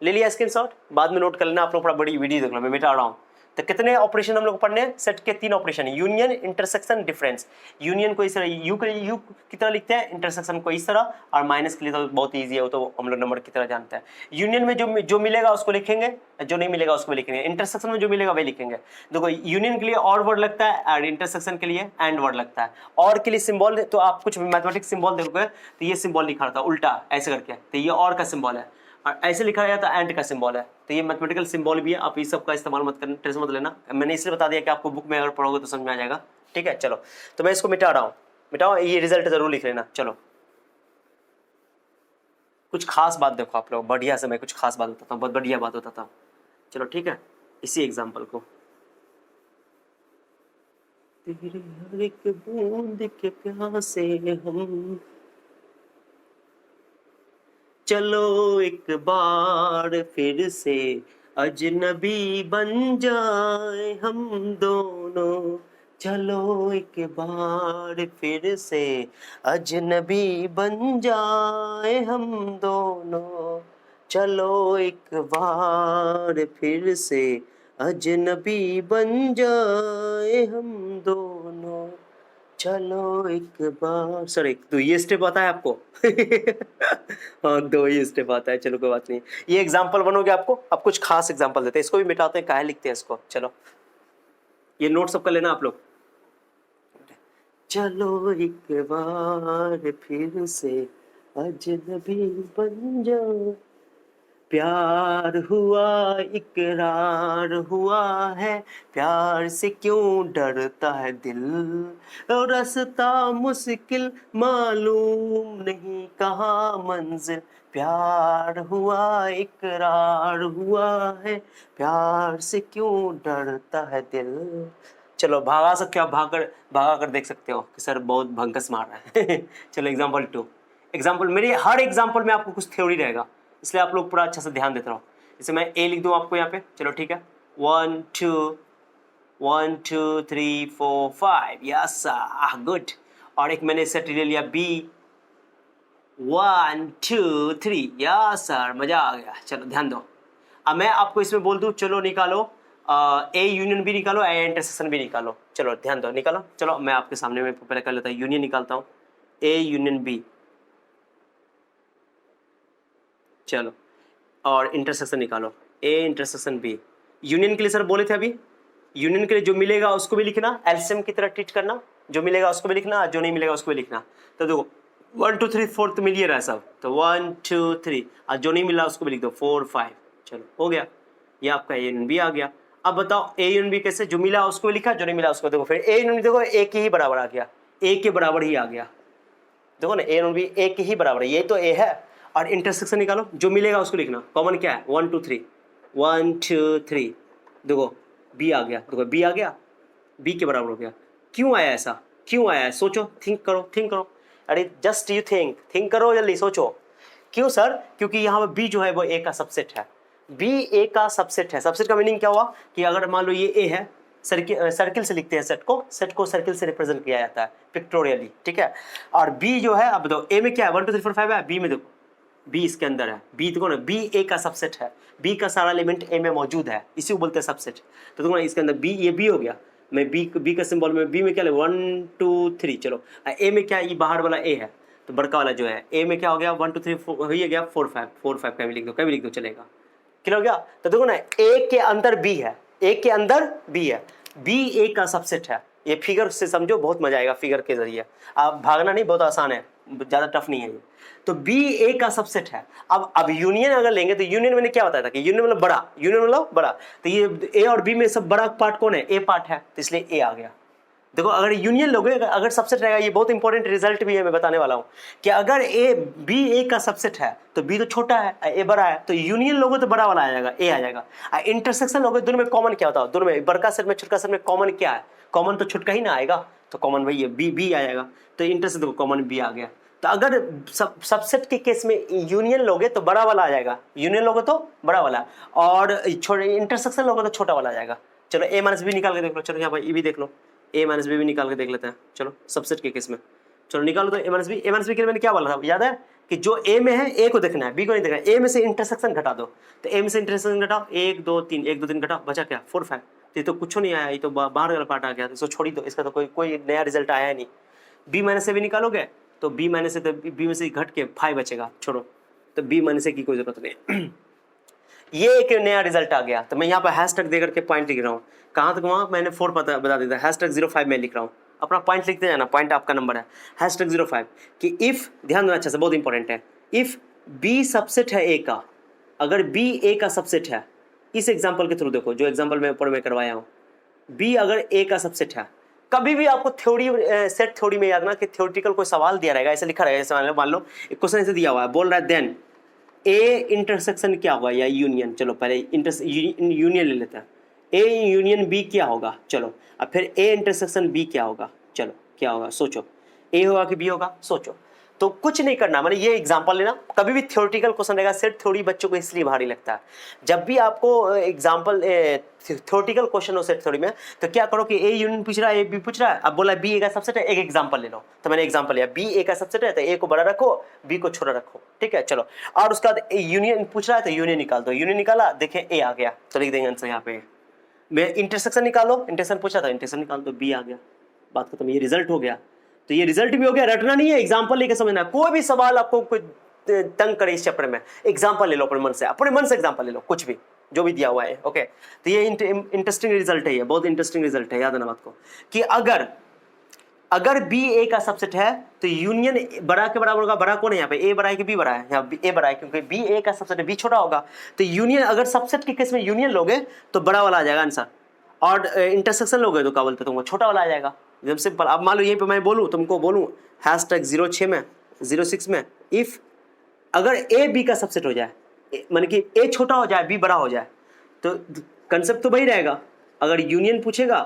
S1: ले लिया स्क्रीनशॉट, बाद में नोट कर लेना आप लोग, बड़ा बड़ी वीडियो देख लो, मैं मिटा रहा हूँ। तो कितने ऑपरेशन हम लोग पढ़ने हैं, सेट के 3 operation, union, intersection, difference. Union को इस तरह यू की तरह लिखते हैं, इंटरसेक्शन को इस तरह, और माइनस के लिए तो बहुत ईजी है, वो तो हम लोग नंबर की तरह जानते हैं। यूनियन में जो मिलेगा उसको लिखेंगे, जो नहीं मिलेगा उसको भी लिखेंगे। इंटरसेक्शन में जो मिलेगा वही लिखेंगे। देखो यूनियन के लिए और वर्ड लगता है, और इंटरसेक्शन के लिए एंड वर्ड लगता है। और के लिए सिंबल, तो आप कुछ मैथमेटिक्स सिंबल देखोगे तो ये सिंबल लिखा रहता है उल्टा ऐसे करके, तो ये और का सिंबल है, और ऐसे लिखा जाता है एंड का सिंबल है। तो ये मैथमेटिकल सिंबल भी है, आप इस सब का इस्तेमाल मत करना, टेंशन मत लेना, मैंने इसलिए बता दिया कि आपको बुक में अगर पढ़ोगे तो समझ में आ जाएगा, ठीक है। चलो तो मैं इसको मिटा रहा हूँ, मिटाओ, ये रिजल्ट जरूर लिख लेना। चलो कुछ खास बात देखो आप लोग, बढ़िया से मैं कुछ खास बात बताता हूँ, बहुत बढ़िया बात बताता हूँ। चलो ठीक है, इसी एग्जाम्पल को, तेरे हर एक बूंद के प्यासे हम, चलो एक बार फिर से अजनबी बन जाए हम दोनों, चलो एक बार फिर से अजनबी बन जाए हम दोनों, चलो एक बार फिर से अजनबी बन जाए हम दोनों, चलो एक बार। सर एक तो ये स्टेप आता है आपको? हाँ, दो ही स्टेप आता है, चलो कोई बात नहीं। ये एग्जाम्पल बनोगे आपको, अब कुछ खास एग्जाम्पल देते हैं, इसको भी मिटाते हैं, काहे लिखते हैं इसको। चलो ये नोट सबका लेना आप लोग। चलो एक बार फिर से अजनबी बन जाओ, प्यार हुआ इकरार हुआ है, प्यार से क्यों डरता है दिल, और रास्ता मुश्किल मालूम नहीं कहाँ मंजिल, प्यार हुआ इकरार हुआ है, प्यार से क्यों डरता है दिल। चलो भागा सकते हो आप, भागा कर देख सकते हो कि सर बहुत भंकस मार रहा है। चलो एग्जाम्पल 2। एग्जाम्पल, मेरे हर एग्जाम्पल में आपको कुछ थ्योरी रहेगा, इसलिए आप लोग पूरा अच्छा से ध्यान देते रहो। जैसे मैं ए लिख दूँ आपको यहाँ पे, चलो ठीक है, 1 2 3 4 5, यस गुड। और एक मैंने सेट ले लिया बी, 1 2 3, यस सर, मजा आ गया। चलो ध्यान दो, अब मैं आपको इसमें बोल दूँ चलो निकालो ए यूनियन बी निकालो, ए इंटरसेक्शन बी निकालो। चलो ध्यान दो, निकालो। चलो मैं आपके सामने में पहले कर लेता हूँ, यूनियन निकालता हूँ, ए यूनियन बी, चलो, और इंटरसेक्शन निकालो, ए इंटरसेक्शन बी। यूनियन के लिए सर बोले थे अभी, यूनियन के लिए जो मिलेगा उसको भी लिखना, एलसीएम की तरह ट्रीट करना, जो मिलेगा उसको भी लिखना, जो नहीं मिलेगा उसको भी लिखना। तो देखो 1 2 3 4 तो मिल ही रहा है सब, तो 1 2 3, और जो नहीं मिला उसको भी लिख दो 4 5। चलो हो गया, ये आपका ए यूनियन बी आ गया। अब बताओ ए यूनियन बी कैसे, जो मिला उसको भी लिखा, जो नहीं मिला उसको। देखो फिर ए यूनियन देखो ए के ही बराबर आ गया, ए के बराबर ही आ गया। देखो ना, ए यूनियन बी ए के ही बराबर है, ये तो ए है। और इंटरसेक्शन निकालो, जो मिलेगा उसको लिखना, कॉमन क्या है 1 2 3, 1 2 3। देखो बी आ गया, देखो बी आ गया, बी के बराबर हो गया। क्यों आया ऐसा, क्यों आया है, सोचो, थिंक करो, थिंक करो। अरे जस्ट यू थिंक करो, जल्दी सोचो। क्यों सर? क्योंकि यहाँ पर बी जो है वो ए का सबसेट है, बी ए का सबसेट है। सबसेट का मीनिंग क्या हुआ कि अगर मान लो ये ए है, सर्किल से लिखते हैं सेट को सर्किल से रिप्रेजेंट किया जाता है पिक्टोरियली, ठीक है। और बी जो है, अब बताओ ए में क्या है, 1 2 3 4 5 है, बी में देखो बी इसके अंदर है, बी देखो ना, बी ए का सबसेट है, बी का सारा एलिमेंट ए में मौजूद है, इसी को बोलते हैं सबसेट। तो देखो ना इसके अंदर बी, ये बी हो गया, मैं बी का सिंबल में बी में क्या ले 1 2 3। चलो ए में क्या है, ये बाहर वाला ए है, तो बड़का वाला जो है ए में क्या हो गया 1 2 3 4 हो गया 4 5 कहीं भी लिख दो, कहीं भी लिख दो चलेगा। क्लियर हो गया? तो देखो ना ए के अंदर बी है, ए के अंदर बी है, बी ए का सबसेट है। ये फिगर से समझो, बहुत मजा आएगा फिगर के जरिए, आप भागना नहीं, बहुत आसान है, ज्यादा टफ नहीं है ये। तो बी ए का सबसेट है। अब यूनियन अगर लेंगे तो यूनियन मैंने क्या बताया था कि यूनियन मतलब बड़ा, यूनियन मतलब बड़ा। तो ये ए और बी में सब बड़ा पार्ट कौन है, ए पार्ट है, तो इसलिए ए आ गया। देखो अगर यूनियन लोगे, अगर सबसेट रहेगा, ये बहुत इंपॉर्टेंट रिजल्ट भी है, मैं बताने वाला हूं कि अगर ए बी ए का सबसेट है तो बी तो छोटा है, ए बड़ा है, तो यूनियन लोगे तो बड़ा वाला आ जाएगा, ए आ जाएगा। इंटरसेक्शन लोगे, दोनों में कॉमन क्या होता है, दोनों में बड़का सेट में छोटका सेट में कॉमन क्या है, कॉमन तो छोटका ही ना आएगा, तो कॉमन वही है, बी बी आ जाएगा। तो इंटरसेक्शन देखो कॉमन बी आ गया। तो अगर सबसेट के केस में यूनियन लोगे तो बड़ा वाला आ जाएगा, यूनियन लोगे तो बड़ा वाला, और इंटरसेक्शन लोगे तो छोटा वाला आ जाएगा। चलो ए माइनस बी निकाल के देख लो, चलो यहाँ भाई ये भी देख लो, ए माइनस बी भी निकाल के देख लेते हैं। चलो सबसेट के केस में, चलो निकालो। तो ए माइनस बी के लिए मैंने क्या बोला था, याद है कि जो ए में है ए को देखना है, बी को नहीं देखना है। ए में से इंटरसेक्शन घटा दो, तो ए में से इंटरसेक्शन घटाओ, 1 2 3, 1 2 3 घटाओ, बचा क्या 4 5। तो ये तो कुछ नहीं आया, ये तो बाहर वाला पार्ट आ गया, तो इसको छोड़ी दो, इसका तो कोई नया रिजल्ट आया नहीं। बी माइनस से भी निकालोगे तो बी माइनस से, तो बी में से घट के 5 बचेगा, छोड़ो, तो बी माइनस से की कोई जरूरत नहीं। ये एक नया रिजल्ट आ गया, तो मैं यहाँ पर हैशटैग देकर के पॉइंट लिख रहा हूँ। कहाँ तक वहाँ मैंने 4 बता देता, हैशटैग 05 में लिख रहा हूँ, अपना पॉइंट लिखते जाना, पॉइंट आपका नंबर है हैशटैग 05। कि इफ, ध्यान देना अच्छा से, बहुत इंपॉर्टेंट है, इफ बी सबसेट है ए का, अगर बी ए का सबसेट है, इस एग्जाम्पल के थ्रू देखो, जो एग्जाम्पल मैं ऊपर में करवाया हूँ, बी अगर ए का सबसेट है, कभी भी आपको थ्योरी सेट थ्योरी में याद ना कि थ्योरेटिकल कोई सवाल दिया रहेगा, ऐसे लिखा रहेगा, जैसे मान लो एक क्वेश्चन ऐसे दिया हुआ है, बोल रहा है देन ए इंटरसेक्शन क्या होगा या यूनियन। चलो पहले यूनियन ले लेते हैं, ए यूनियन बी क्या होगा। चलो अब फिर ए इंटरसेक्शन बी क्या होगा, चलो क्या होगा सोचो, ए होगा कि बी होगा, सोचो। तो कुछ नहीं करना, मैंने ये एग्जांपल लेना, कभी भी थ्योरेटिकल क्वेश्चन रहेगा, सेट थ्योरी बच्चों को इसलिए भारी लगता है। जब भी आपको एग्जांपल थ्योरेटिकल क्वेश्चन हो सेट थ्योरी में, तो क्या करो कि ए यूनियन पूछ रहा है, ए बी पूछ रहा है, अब बोला बी ए का सबसेट है, एक एग्जांपल ले लो। तो मैंने एग्जांपल लिया, बी ए का सबसेट है तो ए को बड़ा रखो, बी को छोटा रखो, ठीक है। चलो, और उसके बाद यूनियन पूछ रहा है तो यूनियन निकाल दो, यूनियन निकाला, देखें ए आ गया, तो लिख देंगे आंसर यहाँ पे। मैं इंटरसेक्शन निकालो, इंटरसेक्शन पूछा था, इंटरसेक्शन निकाल दो, बी आ गया, बात खत्म, ये रिजल्ट हो गया। तो ये रिजल्ट भी हो गया, रटना नहीं है, एग्जाम्पल लेके समझना है। कोई भी सवाल आपको कोई तंग करे इस चैप्टर में, एग्जाम्पल ले लो अपने मन से, अपने मन से एग्जाम्पल ले लो, कुछ भी जो भी दिया हुआ है। ओके, तो ये इंटरेस्टिंग रिजल्ट है, ये बहुत इंटरेस्टिंग रिजल्ट है, याद रखना बात को कि अगर बी ए का सबसेट है तो यूनियन बड़ा के बराबर होगा। बड़ा कौन है यहाँ पे, ए बड़ा है कि बी बड़ा है, यहाँ ए बड़ा है क्योंकि बी ए का सबसेट है, बी छोटा होगा। तो यूनियन, अगर सबसेट के केस में यूनियन लोगे तो बड़ा वाला आ जाएगा आंसर, और इंटरसेक्शन लोगे तो क्या बोलते तुमको, छोटा वाला आ जाएगा, एकदम सिंपल। अब मान लो यहीं पे मैं बोलूँ, तुमको बोलूँ #06 में 06 में इफ अगर ए बी का सबसेट हो जाए, मान कि ए छोटा हो जाए बी बड़ा हो जाए, तो कंसेप्ट तो वही रहेगा। अगर यूनियन पूछेगा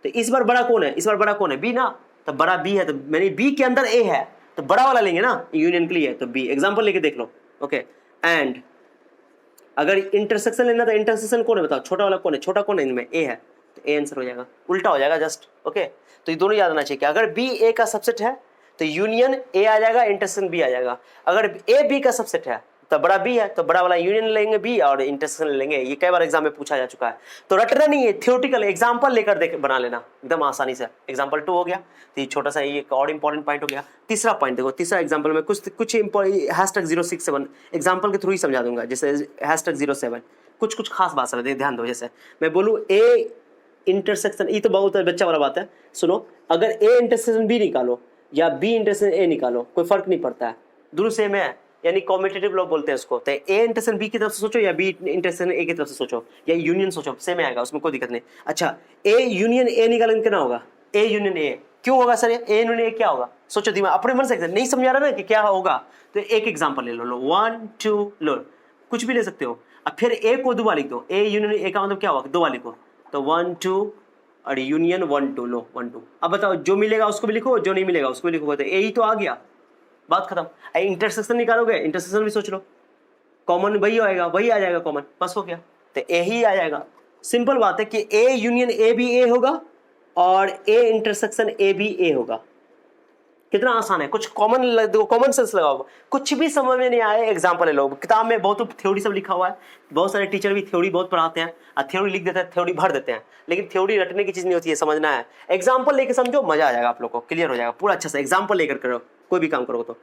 S1: तो इस बार बड़ा कौन है, इस बार बड़ा कौन है, बी ना, तो बड़ा बी है, तो मैंने बी के अंदर ए है तो बड़ा वाला लेंगे ना, यूनियन के लिए, तो बी। एग्जांपल लेके देख लो। ओके, एंड अगर इंटरसेक्शन लेना तो इंटरसेक्शन कौन है बताओ, छोटा वाला कौन है, छोटा कौन है इनमें, ए है, तो ए आंसर हो जाएगा, उल्टा हो जाएगा जस्ट। ओके, तो ये दोनों याद आना चाहिए कि अगर बी ए का सबसेट है तो यूनियन ए आ जाएगा, इंटरसेक्शन बी आ जाएगा। अगर ए बी का सबसेट है तो बड़ा बी है, तो बड़ा वाला यूनियन लेंगे बी और इंटरसेक्शन लेंगे। ये कई बार एग्जाम में पूछा जा चुका है, तो रटना नहीं है, थ्योरेटिकल एग्जांपल लेकर देख बना लेना एकदम आसानी से। एग्जांपल 2 हो गया, तो ये छोटा सा ये और इंपॉर्टेंट पॉइंट हो गया। तीसरा पॉइंट देखो, तीसरा एग्जांपल में कुछ #067 एग्जांपल के थ्रू ही समझा दूंगा, जैसे #07 कुछ खास बात है, ध्यान दो। जैसे मैं बोलूँ ए इंटरसेक्शन, ये तो बहुत बच्चा वाला बात है, सुनो। अगर ए इंटरसेक्शन बी निकालो या बी इंटरसेक्शन ए निकालो, कोई फर्क नहीं पड़ता है, दोनों सेम है, यानी कॉम्पिटिटिव लोग बोलते हैं उसको। तो ए इंटरसेक्शन बी की तरफ से सोचो या बी इंटरसेक्शन ए की तरफ से सोचो या यूनियन सोचो, सेम आएगा, उसमें कोई दिक्कत नहीं। अच्छा, ए यूनियन ए निकालेंगे कितना होगा, ए यूनियन ए क्यों होगा सर, ए यूनियन ए क्या होगा, सोचो दिमाग अपने मन से, नहीं समझा रहा ना कि क्या होगा, तो एक एग्जाम्पल ले लो 1 2 लो, कुछ भी ले सकते हो। अब फिर ए को 2 बार लिख दो, ए यूनियन ए का मतलब क्या होगा, 2 बार लिखो, तो 1 2 और यूनियन 1 2 लो 1 2। अब बताओ, जो मिलेगा उसको भी लिखो, जो नहीं मिलेगा उसको भी लिखो, तो ए ही तो आ गया, बात खत्म। इंटरसेक्शन निकालोगे, इंटरसेक्शन भी सोच लो, कॉमन वही आएगा, वही आ जाएगा कॉमन, बस हो गया, तो ए ही आ जाएगा। सिंपल बात है कि ए यूनियन ए भी ए होगा और ए इंटरसेक्शन ए भी ए होगा। कितना आसान है, कुछ कॉमन सेंस लगाओ, कुछ भी समझ में नहीं आए एग्जांपल ले लो। किताब में बहुत थ्योरी सब लिखा हुआ है, बहुत सारे टीचर भी थ्योरी बहुत पढ़ाते हैं, थ्योरी लिख देते हैं, थ्योरी भर देते हैं, लेकिन थ्योरी रटने की चीज नहीं होती है, समझना है। एग्जाम्पल लेके समझो, मजा आ जाएगा आप लोग को, क्लियर हो जाएगा पूरा अच्छे से। एग्जाम्पल लेकर करो, कोई भी काम करोगे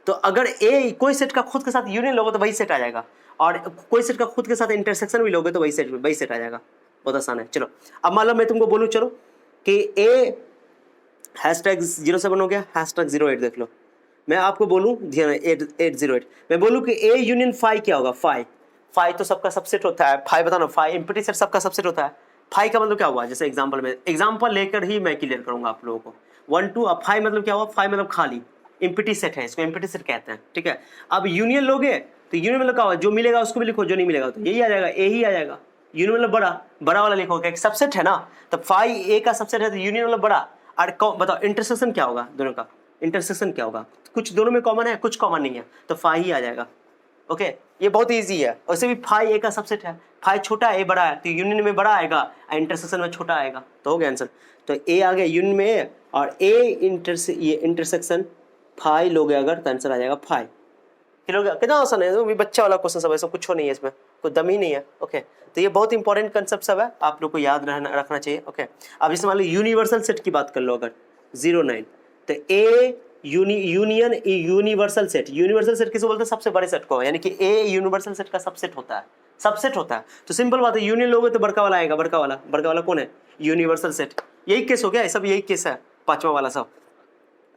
S1: तो अगर ए कोई सेट का खुद के साथ यूनियन लोगे तो वही सेट आ जाएगा, और कोई सेट का खुद के साथ इंटरसेक्शन भी लोगे तो वही सेट आ जाएगा। बहुत आसान है। चलो, अब मान लो मैं तुमको बोलूँ, चलो कि ए #07 हो गया, #08 देख लो। मैं आपको बोलूं, ध्यान 808, मैं बोलूं कि ए यूनियन फाई क्या होगा, फाई तो सबका सबसेट होता है, फाई बताओ ना, फाई एम्प्टी सेट सबका सबसेट होता है। फाई का मतलब क्या हुआ, जैसे एग्जांपल में, एग्जांपल लेकर ही मैं क्लियर करूंगा आप लोगों को। 1 2, अब फाई मतलब क्या हुआ, फाई मतलब खाली, एम्प्टी सेट है, इसको एम्प्टी सेट कहते हैं, ठीक है। अब यूनियन लोगे तो यूनियन मतलब क्या होगा, जो मिलेगा उसको भी लिखो, जो नहीं मिलेगा तो यही आ जाएगा, ए ही आ जाएगा। यूनियन मतलब बड़ा वाला लिखो, क्या सबसेट है ना, तो फाई ए का सबसेट है तो यूनियन मतलब बड़ा। और बताओ इंटरसेक्शन क्या होगा, दोनों का इंटरसेक्शन क्या होगा, कुछ दोनों में कॉमन है, कुछ कॉमन नहीं है, तो फाई ही आ जाएगा। ओके, ये बहुत इजी है। वैसे भी फाई ए का सबसेट है, फाई छोटा है ए बड़ा है, तो यूनियन में बड़ा आएगा और इंटरसेक्शन में छोटा आएगा, तो हो गया आंसर। तो ए आ गया यूनियन में ए, और ए इंटरसेक्शन फाई लोगे अगर तो आंसर आ जाएगा फाई। कितना आसान है, तो बच्चा वाला क्वेश्चन सब है, सब कुछ नहीं है इसमें, कोई दम ही नहीं है। ओके, तो ये बहुत इंपॉर्टेंट कंसेप्ट सब है, आप लोग को याद रखना चाहिए। ओके, अब जैसे मान लो यूनिवर्सल सेट की बात कर लो, अगर 09, तो ए यूनियन यूनिवर्सल सेट किसे बोलते हैं, सबसे बड़े सेट को, यानी कि ए यूनिवर्सल सेट का सबसेट होता है। तो सिंपल बात है, यूनियन लोगे तो बड़का वाला आएगा, बड़का वाला कौन है, यूनिवर्सल सेट। यही केस हो गया, सब यही केस है, 5वां वाला सब।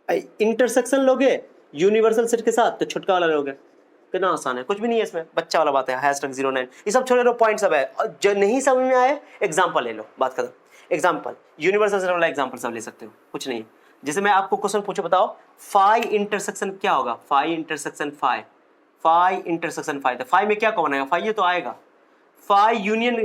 S1: इंटरसेक्शन लोगे यूनिवर्सल सेट के साथ तो छोटका वाला लोगे, कितना आसान है, कुछ भी नहीं है इसमें, बच्चा वाला बात है। #09 ये सब छोड़े लो, पॉइंट सब है, और जो नहीं समझ में आए एग्जांपल ले लो, बात खत्म। एग्जांपल यूनिवर्सल सेट वाला एग्जांपल सब ले सकते हो, कुछ नहीं है। जैसे मैं आपको क्वेश्चन पूछो, बताओ फाई इंटरसेक्शन क्या होगा, फाई इंटरसेक्शन फाई, तो फाई में क्या कॉमन आएगा, फाई ये तो आएगा। फाई यूनियन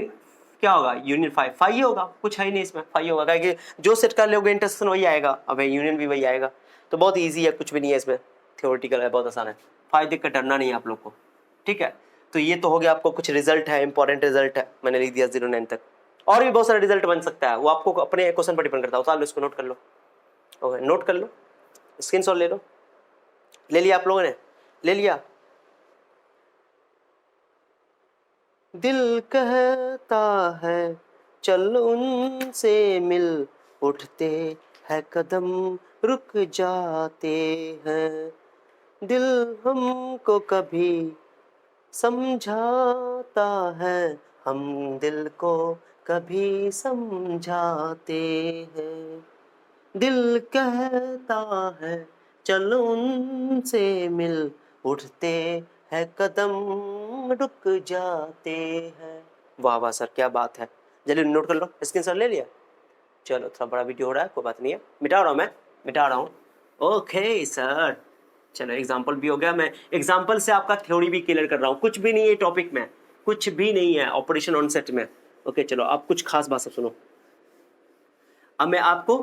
S1: क्या होगा, यूनियन फाई होगा, कुछ है ही नहीं इसमें, फाई होगा, क्योंकि जो सेट कर लोगे इंटरसेक्शन वही आएगा, अब यूनियन भी वही आएगा। तो बहुत ईजी है, कुछ भी नहीं है इसमें, थ्योरेटिकल है, बहुत आसान है, फायदे का डरना नहीं है आप लोग को, ठीक है। तो ये तो हो गया, आपको कुछ रिजल्ट है, इंपॉर्टेंट रिजल्ट है, मैंने लिख दिया 09 तक। और भी बहुत सारे रिजल्ट बन सकता है, वो आपको अपने क्वेश्चन पर डिपेंड करता है। उतार लो इसको, नोट कर लो, ओके नोट कर लो, स्क्रीनशॉट ले लो, ले लिया आप लोगों ने, ले लिया। दिल कहता है चल उनसे मिल, उठते हैं कदम रुक जाते हैं, दिल हमको कभी समझाता है, हम दिल को कभी समझाते हैं, दिल कहता है चल उनसे मिल, उठते हैं कदम रुक जाते हैं। वाह वाह सर, क्या बात है। जल्दी नोट कर लो, स्क्रीन सर ले लिया। चलो थोड़ा बड़ा वीडियो हो रहा है, कोई बात नहीं है, मिटा रहा हूँ मैं, मिटा रहा हूँ। ओके सर, चलो एग्जाम्पल भी हो गया। मैं एग्जाम्पल से आपका थ्योरी भी क्लियर कर रहा हूँ, कुछ भी नहीं है टॉपिक में, कुछ भी नहीं है ऑपरेशन ऑन सेट में। ओके चलो, अब कुछ खास बात सब सुनो। अब मैं आपको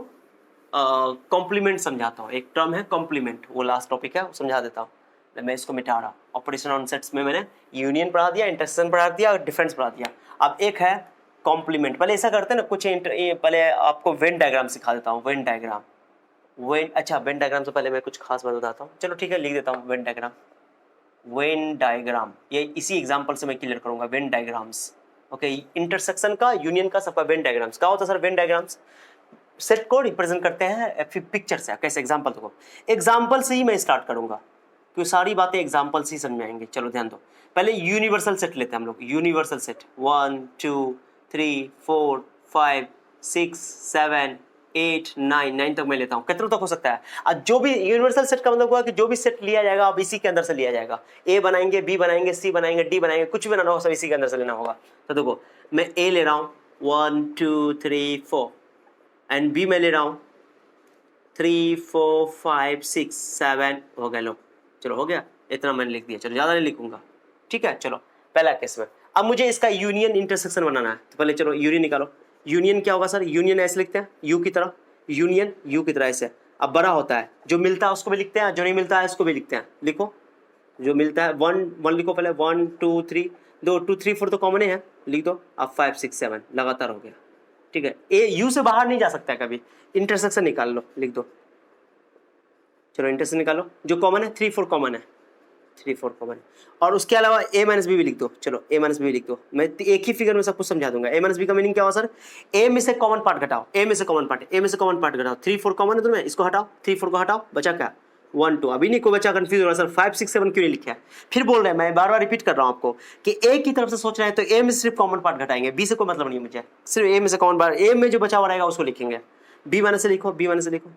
S1: कॉम्प्लीमेंट समझाता हूँ। एक टर्म है कॉम्प्लीमेंट, वो लास्ट टॉपिक है, समझा देता हूँ। मैं इसको मिटा रहा हूँ। ऑपरेशन ऑन सेट्स में मैंने यूनियन पढ़ा दिया, इंटरसेक्शन पढ़ा दिया और डिफरेंस पढ़ा दिया। अब एक है कॉम्प्लीमेंट। पहले ऐसा करते हैं ना, कुछ पहले आपको वेन डायग्राम सिखा देता हूँ। वेन डायग्राम, अच्छा वेन डायग्राम से पहले मैं कुछ खास बात बताता हूँ। चलो ठीक है, लिख देता हूँ वेन डायग्राम। वेन डायग्राम ये इसी एग्जाम्पल से मैं क्लियर करूंगा। वेन डायग्राम्स, ओके, इंटरसेक्शन का, यूनियन का, सबका वेन डायग्राम्स। क्या होता है सर वेन डायग्राम्स? सेट को रिप्रेजेंट करते हैं पिक्चर से। कैसे? एग्जाम्पल देखो, एग्जाम्पल से ही मैं स्टार्ट करूंगा क्योंकि सारी बातें एग्जाम्पल से ही समझ में आएंगे। चलो ध्यान दो, पहले यूनिवर्सल सेट लेते हैं हम लोग। यूनिवर्सल सेट 1 2 3 4 5 6 7 8 9 तक मैं लेता हूँ। कितनों तक हो सकता है? आज जो भी यूनिवर्सल सेट का मतलब हुआ कि जो भी सेट लिया जाएगा अब इसी के अंदर से लिया जाएगा। ए बनाएंगे, बी बनाएंगे, सी बनाएंगे, डी बनाएंगे, कुछ भी बनाना होगा सब इसी के अंदर से लेना होगा। तो देखो मैं ए ले रहा हूँ 1 2 3 4 एंड बी मैं ले रहा हूँ 3 4 5 6 7। हो गया, लो चलो हो गया, इतना मैंने लिख दिया। चलो ज़्यादा नहीं लिखूंगा, ठीक है। चलो पहला केस में अब मुझे इसका यूनियन इंटरसेक्शन बनाना है। तो पहले चलो यूनियन निकालो। यूनियन क्या होगा सर? यूनियन ऐसे लिखते हैं यू की तरह, यूनियन यू की तरह ऐसे। अब बड़ा होता है, जो मिलता है उसको भी लिखते हैं, जो नहीं मिलता है उसको भी लिखते हैं। लिखो जो मिलता है 1 1 लिखो पहले, 1 2 3 2 2 3 4 तो कॉमन है, लिख दो। अब 5 6 7 लगातार हो गया, ठीक है। ए यू से बाहर नहीं जा सकता है कभी। इंटरसेक्शन निकाल लो, लिख दो। चलो इंटरसेक्शन निकालो, जो कॉमन है 3 4 कॉमन है, 3 4 कॉमन है। और उसके अलावा ए माइनस बी भी लिख दो। चलो ए माइनस बी लिख दो, मैं एक ही फिगर में सब कुछ समझा दूंगा। ए माइनस बी का मीनिंग क्या हुआ सर? ए में से कॉमन पार्ट घटाओ, ए में से कॉमन पार्ट, ए में से कॉमन पार्ट घटाओ। 3 4 कॉमन है तुम्हें, इसको हटाओ, 3 4 को हटाओ, बचा क्या? 1 2। अभी नहीं कोई बच्चा कंफ्यूज हो रहा सर 5 6 7 क्यों नहीं लिखा है? फिर बोल रहे हैं, मैं बार बार रिपीट कर रहा हूँ आपको कि ए की तरफ से सोच रहे हैं तो ए में सिर्फ कॉमन पार्ट घटाएंगे, बी से कोई मतलब नहीं है मुझे, सिर्फ ए में से कॉमन पार्ट, ए में जो बचा हुआ रहेगा उसको लिखेंगे। बी माइनस से लिखो, बी माइनस से लिखो।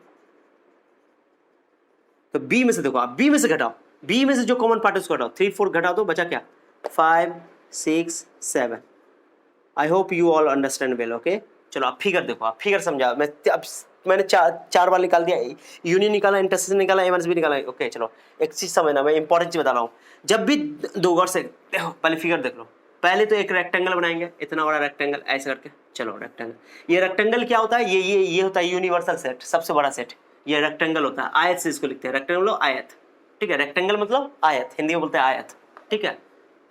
S1: तो बी में से देखो, आप बी में से घटाओ, बी में से जो कॉमन पार्ट है उसको घटाओ। 3 4 घटा दो, बचा क्या? 5 6 7। I hope you all understand well, okay. चलो आप फिगर देखो, आप फिगर समझा। मैंने चार बार निकाल दिया, यूनियन निकाला, इंटरसेक्शन निकाला, ए माइनस बी निकाला। ओके चलो एक चीज समझना, मैं इंपॉर्टेंट चीज बता रहा हूँ। जब भी दो गौर से देखो, पहले फिगर देख लो। पहले तो एक रेक्टेंगल बनाएंगे, इतना बड़ा रेक्टेंगल ऐसे करके। चलो रेक्टेंगल, ये रेक्टेंगल क्या होता है? ये होता है यूनिवर्सल सेट, सबसे बड़ा सेट। ये रेक्टेंगल होता है, आयत से इसको लिखते हैं, रेक्टेंगल आयत, ठीक है। रेक्टेंगल मतलब आयत, हिंदी में बोलते हैं आयत, ठीक है।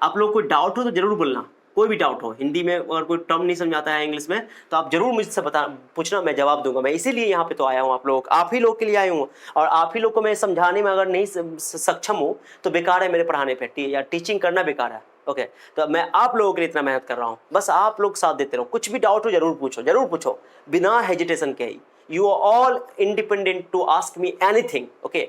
S1: आप लोग कोई डाउट हो तो जरूर बोलना, कोई भी डाउट हो हिंदी में, अगर कोई टर्म नहीं समझ आता है इंग्लिश में तो आप जरूर मुझसे पूछना, मैं जवाब दूंगा। मैं इसीलिए यहाँ पे तो आया हूँ, आप ही लोग के लिए आया हूँ। और आप ही लोग को मैं समझाने में अगर नहीं सक्षम हूँ तो बेकार है मेरे पढ़ाने पे, या टीचिंग करना बेकार है। ओके तो मैं आप लोगों के लिए इतना मेहनत कर रहा हूँ, बस आप लोग साथ देते रहो। कुछ भी डाउट हो जरूर पूछो, जरूर पूछो, बिना हेजिटेशन के ही। You are all independent to ask me anything, okay.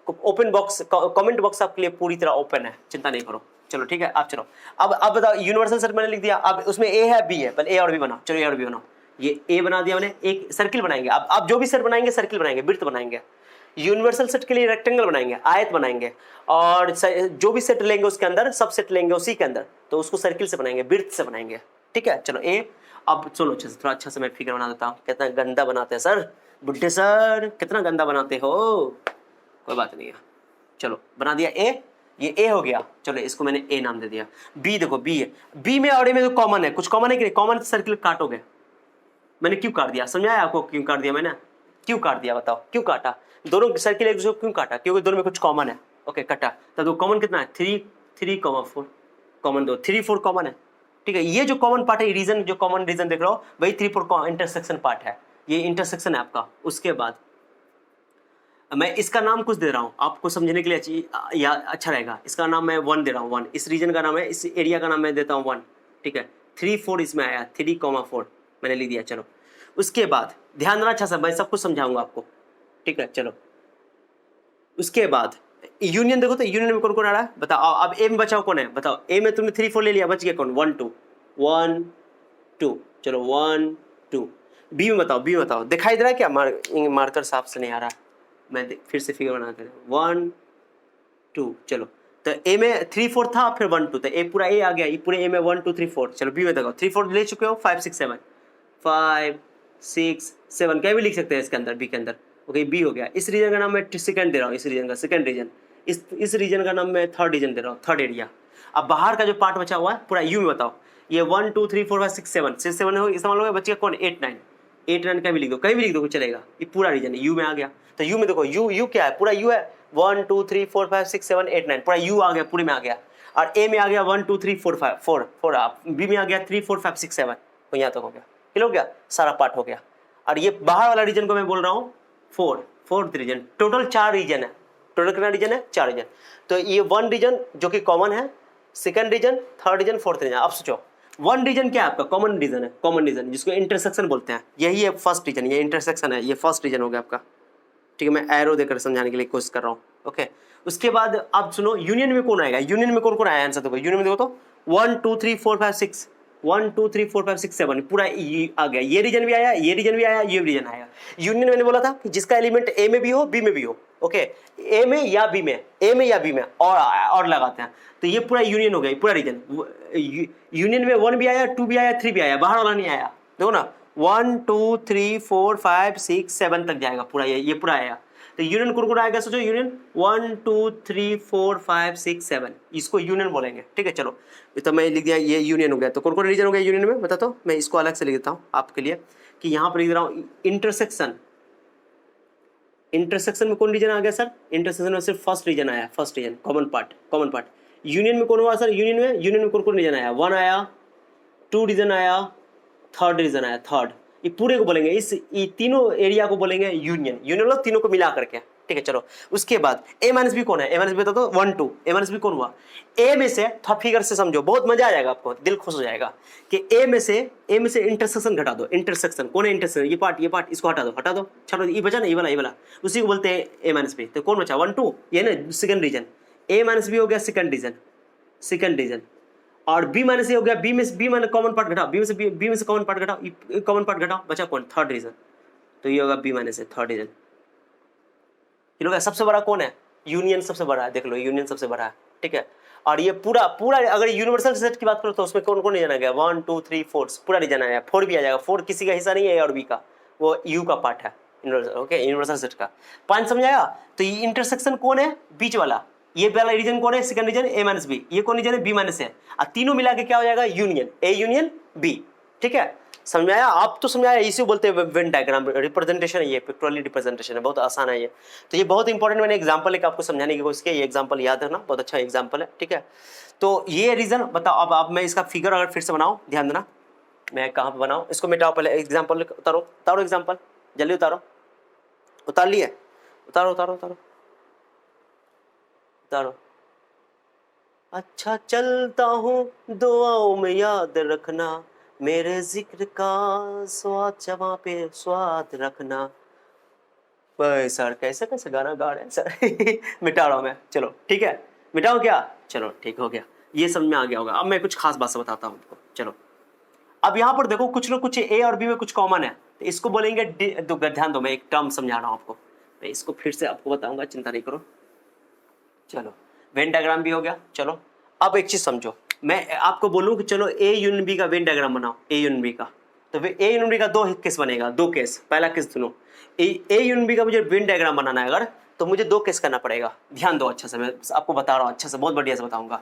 S1: Open box, comment box आपके लिए पूरी तरह ओपन है, चिंता नहीं करो। चलो ठीक है, आप चलो अब बताओ। यूनिवर्सल सेट मैंने लिख दिया, अब उसमें ए है बी है, पहले ए और बी बनाओ। चलो ए और बी बनाओ, ये ए बना दिया मैंने। एक सर्किल बनाएंगे, अब आप जो भी सेट बनाएंगे सर्किल बनाएंगे, वृत्त बनाएंगे। यूनिवर्सल सेट के लिए रेक्टेंगल बनाएंगे, आयत बनाएंगे। और जो भी सेट लेंगे उसके अंदर, सब सेट लेंगे उसी के अंदर, तो उसको सर्किल से बनाएंगे, वृत्त से बनाएंगे, ठीक है। चलो ए, अब सुनो अच्छे से, थोड़ा अच्छा से मैं फिगर बना देता हूँ। कितना गंदा बनाते हैं सर, बुड्ढे सर कितना गंदा बनाते हो। कोई बात नहीं है, चलो बना दिया ए, ये ए हो गया। चलो इसको मैंने ए नाम दे दिया। बी देखो, बी है, बी में और ए में तो कॉमन है, कुछ कॉमन है कि नहीं? कॉमन सर्किल काटोगे। मैंने क्यों काट दिया, समझाया आपको क्यों काट दिया मैंने? क्यों काट दिया बताओ, क्यों काटा? दोनों सर्किल एक दूसरे को क्यों काटा? क्योंकि दोनों में कुछ कॉमन है। ओके कटा, तब कॉमन कितना है? 3 3 4 कॉमन, 2 3 4 कॉमन है, ठीक है। ये जो कॉमन पार्ट है, रीजन जो कॉमन रीजन देख रहा हो वही 3 4 इंटरसेक्शन पार्ट है, ये इंटरसेक्शन है आपका। उसके बाद मैं इसका नाम कुछ दे रहा हूँ आपको समझने के लिए या अच्छा रहेगा। इसका नाम मैं 1 दे रहा हूँ, 1 इस रीजन का नाम है, इस एरिया का नाम मैं देता हूँ 1, ठीक है। 3 4 इसमें आया, 3 4, मैंने लिख दिया। चलो उसके बाद ध्यान देना अच्छा सा, मैं सब कुछ समझाऊंगा आपको, ठीक है। चलो उसके बाद यूनियन देखो, तो यूनियन में कौन कौन आ रहा है बताओ। अब ए में बचाओ कौन है बताओ। ए में तुमने 3 4 ले लिया, बच गया कौन, 1 2 1 2। चलो 1 2। बी में बताओ, बी में बताओ, दिखाई दे रहा है क्या, मार्कर साफ से नहीं आ रहा, मैं फिर से फिगर बना कर 1 2। चलो तो ए में 3 4 था, फिर 1 2, तो ए पूरा ए आ गया, ये पूरे ए में 1 2 3 4। चलो बी में देखो 3 4 ले चुके हो, 5 6 7 5 6 7 क्या भी लिख सकते हैं इसके अंदर, बी के अंदर। ओके बी हो गया। इस रीजन का नाम मैं सेकंड दे रहा हूँ, इस रीजन का सेकंड रीजन। इस रीजन का नाम मैं थर्ड रीजन दे रहा हूँ, थर्ड एरिया। अब बाहर का जो पार्ट बचा हुआ है पूरा यू में बताओ। ये 1 2 3 4 5 6 7 6 7 हो, इस्तेमाल हो गया, बच गया कौन 8 9। 8 9 का भी लिख दो, कहीं भी लिख दो कुछ चलेगा, ये पूरा रीजन यू में आ गया। तो यू में देखो, यू क्या है, पूरा यू है। 1 2 3 4 5 6 7 8 9 पूरा यू आ गया, पूरे में आ गया। और ए में आ गया 1 2 3 4 5 4 बी में आ गया 3 4 5 6 7, तो यहाँ तक हो गया, क्लियर हो गया, सारा पार्ट हो गया। और ये बाहर वाला रीजन को मैं बोल रहा हूँ फोर्थ रीजन। टोटल 4 रीजन है, टोटल कितना रीजन है, 4 रीजन। तो ये 1 रीजन जो कि कॉमन है, second region, third region, fourth region. अब सोचो 1 रीजन क्या है आपका, कॉमन रीजन है, कॉमन रीजन जिसको इंटरसेक्शन बोलते हैं, यही है फर्स्ट रीजन, ये इंटरसेक्शन है, ये फर्स्ट रीजन हो गया आपका, ठीक है। मैं एरो देकर समझाने के लिए कोशिश कर रहा हूँ, ओके। उसके बाद अब सुनो यूनियन में कौन आएगा, यूनियन में कौन कौन आया आंसर देखो, यूनियन में देखो तो 1 2 3 4 5 6 1 2 3 4 5 6 7 पूरा आ गया। ये रीजन भी आया, ये रीजन भी आया, ये रीजन आया। यूनियन मैंने बोला था कि जिसका एलिमेंट ए में भी हो, बी में भी हो, ओके। ए में या बी में, ए में या बी में, और लगाते हैं, तो ये पूरा यूनियन हो गया, पूरा रीजन। यूनियन में 1 भी आया, 2 भी आया, 3 भी आया, बाहर वाला नहीं आया, देखो ना 1 2 3 4 5 6 7 तक जाएगा पूरा, ये पूरा आया। तो यूनियन कौन कौन आएगा सोचो, यूनियन 1 2 3 4 5 6 7, इसको यूनियन बोलेंगे, ठीक है। चलो तो मैं लिख दिया, ये यूनियन हो गया। तो कौन कौन रीजन हो गया यूनियन में बता, तो मैं इसको अलग से लिख देता हूँ आपके लिए, कि यहाँ पर लिख रहा हूँ इंटरसेक्शन। इंटरसेक्शन में कौन रीजन आ गया सर, इंटरसेक्शन में सिर्फ फर्स्ट रीजन आया, first region, common part. Union में कौन हुआ सर, यूनियन में कौन कौन रीजन आया, 1 आया, 2 रीजन आया, थर्ड रीजन आया, थर्ड। ये पूरे को बोलेंगे, ये तीनों एरिया को बोलेंगे यूनियन, यूनियन लोग तीनों को मिला करके, ठीक है। चलो उसके बाद ए माइनस बी कौन है, ए माइनस बी बता दो 1 2। ए माइनस बी कौन हुआ, ए में से थोड़ा फिगर से समझो, बहुत मजा आ जाएगा आपको, दिल खुश हो जाएगा कि ए में से इंटरसेक्शन घटा दो। इंटरसेक्शन कौन है, इंटरसेक्शन ये पार्ट इसको हटा दो, छोड़ो, ये बचा ना, ये वाला उसी को बोलते हैं ए माइनस बी। तो कौन बचा 1 2, ये ना सेकंड रीजन, ए माइनस बी हो गया सेकंड रीजन। और बी माइनस ए हो गया, बी में कॉमन पार्ट घटाओ, बी में से कॉमन पार्ट घटाओ, कॉमन पार्ट घटाओ, बचा कौन, थर्ड रीजन। तो ये होगा बी माइनस ए, थर्ड रीजन। ये लोग सबसे बड़ा कौन है, यूनियन सबसे बड़ा है, देख लो यूनियन सबसे बड़ा है, ठीक है। और ये पूरा अगर यूनिवर्सल सेट की बात करो तो उसमें कौन कौन रीजन आ गया, 1 2 3 4 पूरा रीजन आया, 4 भी आ जाएगा, 4 किसी का हिस्सा नहीं है ए और बी का, वो यू का पार्ट है, ओके, यूनिवर्सल सेट का। 5 समझ आया। तो ये इंटरसेक्शन कौन है, बीच वाला, ये वाला रीजन कौन है, सेकंड रीजन ए माइनस बी, ये कौन रीजन है, बी माइनस ए, और तीनों मिला के क्या हो जाएगा, यूनियन, ए यूनियन बी, ठीक है। समझ में आया, आप तो समझ आया, इसी बोलते हैं वेन डायग्राम रिप्रेजेंटेशन है, ये पिक्टोरियल रिप्रेजेंटेशन है, बहुत आसान है ये। तो ये बहुत इंपॉर्टेंट, मैंने एग्जांपल लेकर आपको समझाने की कोशिश की, ये एग्जांपल याद रखना, बहुत अच्छा एग्जांपल है, ठीक है। तो ये रीजन बताओ। अब मैं इसका फिगर अगर फिर से बनाऊं, ध्यान देना, मैं कहाँ पे बनाऊं, इसको मिटाओ, पहले एग्जाम्पल उतारो एग्जाम्पल, जल्दी उतार लिए, उतारो। अच्छा चलता हूँ, दुआओं में याद रखना, मेरे जिक्र का जवां पे स्वाद रखना। भाई सर कैसे गाना गा रहे हैं सर मिटा रहा हूँ मैं, चलो ठीक है, मिटाओ क्या, चलो ठीक हो गया, ये समझ में आ गया होगा। अब मैं कुछ खास बात से बताता हूँ आपको, चलो। अब यहाँ पर देखो कुछ ना कुछ ए और बी में कुछ कॉमन है, तो इसको बोलेंगे ध्यान दो, मैं एक टर्म समझा रहा हूँ आपको, मैं इसको फिर से आपको बताऊंगा, चिंता नहीं करो। चलो वेन डायग्राम भी हो गया। चलो अब एक चीज समझो, मैं आपको बोलूं कि चलो ए यूनियन बी का वेन डायग्राम बनाओ, ए यूनियन बी का, तो ए यूनियन बी का 2 केस बनेगा, 2 केस। पहला केस सुनो, ए यूनियन बी का मुझे वेन डायग्राम बनाना है अगर, तो मुझे 2 केस करना पड़ेगा, ध्यान दो अच्छा से, मैं आपको बता रहा हूँ अच्छा से, बहुत बढ़िया से बताऊंगा।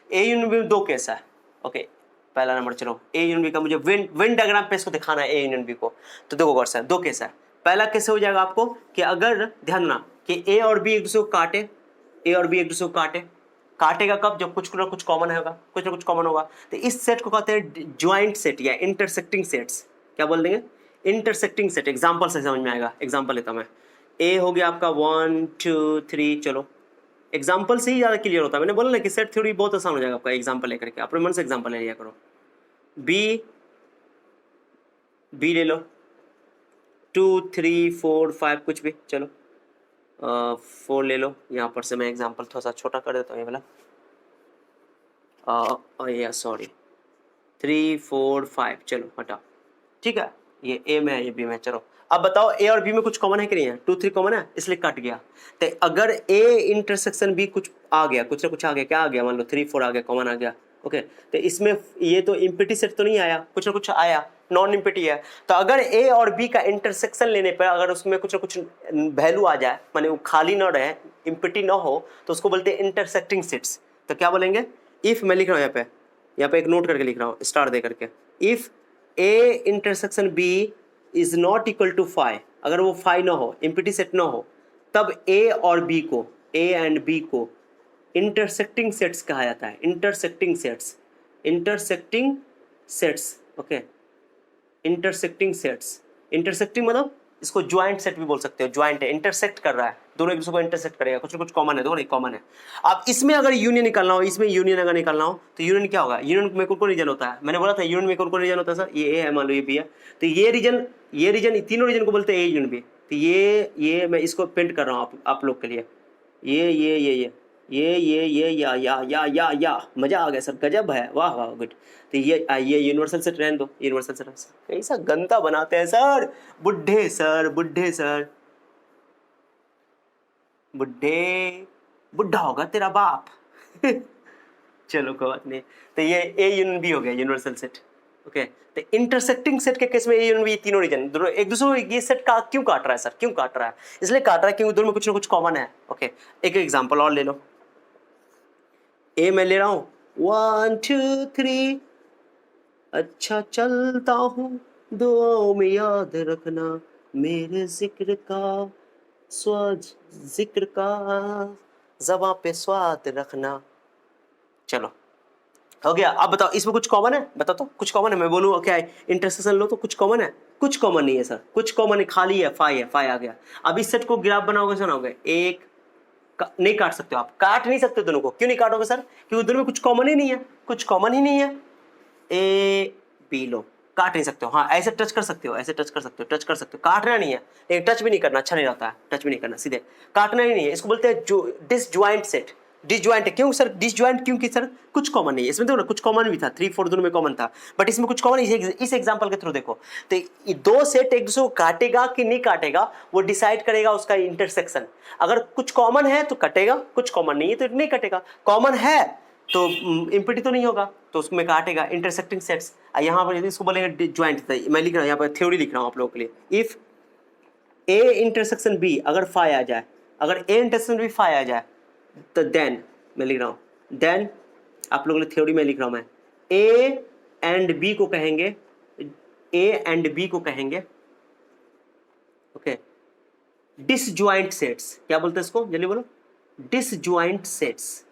S1: ए यूनियन बी में 2 केस है, ओके। पहला नंबर, चलो ए यूनियन बी का मुझे वेन डायग्राम पे इसको दिखाना है, ए यूनियन बी को, तो देखो गौर से 2 केस है। पहला केस हो जाएगा आपको कि अगर ध्यान देना कि ए और बी एक दूसरे को काटे, ए और बी एक दूसरे को काटेगा कब, जब कुछ ना कुछ कॉमन होगा, कुछ ना कुछ कॉमन होगा। तो इस सेट को कहते हैं ज्वाइंट सेट या इंटरसेक्टिंग सेट्स, क्या बोल देंगे, इंटरसेक्टिंग सेट। एग्जांपल से समझ में आएगा, एग्जांपल लेता हूं मैं, ए हो गया आपका 1 2 3, चलो एग्जांपल से ही ज्यादा क्लियर होता है, मैंने बोला ना कि सेट थ्योरी बहुत आसान हो जाएगा आपका, एग्जांपल लेकर के अपने मन से एग्जांपल ले लिया करो। बी बी ले लो, 2 3 4 5 कुछ भी, चलो 4 ले लो। यहाँ पर से मैं एग्जांपल थोड़ा सा छोटा कर देता हूँ ये वाला, या सॉरी 3 4 5, चलो हटाओ, ठीक है। ये ए में है, ये बी में, चलो अब बताओ ए और बी में कुछ कॉमन है कि नहीं है? 2 3 कॉमन है, इसलिए कट गया। तो अगर ए इंटरसेक्शन बी कुछ आ गया, कुछ ना कुछ आ गया, क्या आ गया, मान लो 3 4 आ गया, कॉमन आ गया, ओके। तो इसमें ये तो इम्पिटी सेट तो नहीं आया, कुछ ना कुछ आया, नॉन इम्पिटी है। तो अगर ए और बी का इंटरसेक्शन लेने पर अगर उसमें कुछ ना कुछ वैल्यू आ जाए, माने वो खाली ना रहे, इम्पिटी ना हो, तो उसको बोलते हैं इंटरसेक्टिंग सेट्स। तो क्या बोलेंगे? इफ, मैं लिख रहा हूँ यहाँ पे एक नोट करके लिख रहा हूँ स्टार दे करके, if A intersection B is not equal to five, अगर वो फाइव ना हो, इम्पिटी सेट ना हो, तब ए और बी को, ए एंड बी को इंटरसेक्टिंग सेट्स कहा जाता है। Intersecting sets, intersecting sets, okay, intersecting sets. Intersecting मतलब इसको ज्वाइंट सेट भी बोल सकते हो, ज्वाइंट है, इंटरसेक्ट कर रहा है, दोनों एक दूसरे को इंटरसेक्ट करेगा, कुछ ना कुछ कॉमन है, दोनों एक कॉमन है। अब इसमें अगर यूनियन निकालना हो, इसमें यूनियन अगर निकालना हो, तो यूनियन क्या होगा? यूनियन में कौन रीजन होता है? मैंने बोला था यूनियन में कौन रीजन होता है सर, ये ए है, मान लो ये बी है, तो ये रीजन तीनों रीजन को बोलते हैं ए यूनियन बी। तो ये मैं इसको पेंट कर रहा हूँ आप लोग के लिए, ये या मजा आ गया सर, गजब है, वाह वाह, गुड। तो ये यूनिवर्सल सेट रहने दो, यूनिवर्सल सेट कैसा गंदा बनाते हैं सर, बुढ़े सर, बुढ़े सर, बुढ़ा होगा तेरा बाप। चलो कोई बात नहीं। तो ये ए यूनियन बी हो गया यूनिवर्सल सेट, ओके। तो इंटरसेक्टिंग सेट के केस में ए यूनियन बी तीनों रीजन दोनों एक दूसरे को, ये सेट का क्यों काट रहा है सर, क्यों काट रहा है? इसलिए काट रहा है क्योंकि दोनों में कुछ ना कुछ कॉमन है, ओके। एक एग्जांपल और ले लो, ए मैं ले रहा हूं 1 2 3, अच्छा चलता हूं, दुआओं में याद रखना मेरे जिक्र का, जिक्र का ज़बां पे स्वाद रखना। चलो हो गया। अब बताओ इसमें कुछ कॉमन है, बताओ तो कुछ कॉमन है? मैं बोलूँ क्या है, इंटरसेक्शन लो तो कुछ कॉमन है? कुछ कॉमन नहीं है सर, कुछ कॉमन है, खाली है, फाइव आ गया। अब इस सेट को ग्राफ बनाओगे, सुनाओगे, एक नहीं काट सकते हो आप, काट नहीं सकते दोनों को। क्यों नहीं काटोगे सर? क्योंकि दोनों में कुछ कॉमन ही नहीं है, कुछ कॉमन ही नहीं है। ए बी लो, काट नहीं सकते हो। हाँ ऐसे टच कर सकते हो, ऐसे टच कर सकते हो, टच कर सकते हो, काटना नहीं है, लेकिन टच भी नहीं करना, अच्छा नहीं रहता है, टच भी नहीं करना, सीधे काटना ही नहीं है। इसको बोलते हैं जो डिसज्वाइंट सेट। डिसज्वाइंट है क्यों सर? डिसज्वाइंट क्योंकि सर कुछ कॉमन नहीं है इसमें, देखो ना कुछ कॉमन भी था, 3 4 दोनों में कॉमन था, बट इसमें कुछ कॉमन, इस एग्जांपल के थ्रू देखो। तो ये दो सेट एक दूसरे को काटेगा कि नहीं काटेगा, वो डिसाइड करेगा उसका इंटरसेक्शन। अगर कुछ कॉमन है तो कटेगा, कुछ कॉमन नहीं है तो नहीं कटेगा। कॉमन है तो इम्पिटी तो नहीं होगा, तो उसमें काटेगा। इंटरसेक्टिंग सेट्स यहाँ पर इसको बोलेंगे ज्वाइंट। मैं लिख रहा हूँ यहाँ पर, थ्योरी लिख रहा हूँ आप लोगों के लिए। इफ ए इंटरसेक्शन बी अगर फाई आ जाए, अगर ए इंटरसेक्शन बी फाई आ जाए, तो देन मैं लिख रहा हूँ, देन आप लोगों के लिए थ्योरी में लिख रहा हूँ मैं, ए एंड बी को कहेंगे, ए एंड बी को कहेंगे, ओके, डिसज्वाइंट सेट्स। क्या बोलते हैं इसको, जल्दी बोलो, डिसज्वाइंट सेट्स।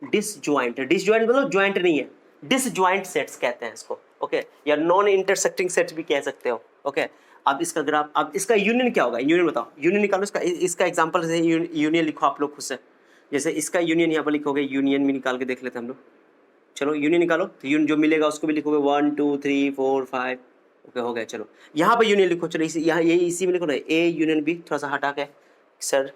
S1: डिसज्वाइंट, डिसज्वाइंट मतलब ज्वाइंट नहीं है, डिसज्वाइंट सेट्स कहते हैं इसको, ओके, या नॉन इंटरसेक्टिंग सेट्स भी कह सकते हो, ओके। अब इसका ग्राफ, अब इसका यूनियन क्या होगा, यूनियन बताओ, यूनियन निकालो इसका एग्जांपल से यूनियन लिखो आप लोग खुद से। जैसे इसका यूनियन यहाँ पर लिखोगे, यूनियन भी निकाल के देख लेते हैं हम लोग। चलो यूनियन निकालो, तो यूनियन जो मिलेगा उसको भी लिखोगे 1 2 3 4 5, ओके हो गया। चलो यहाँ पर यूनियन लिखो, चलो यहाँ ये इसी में लिखो ना, ए यूनियन बी, थोड़ा सा हटा के सर।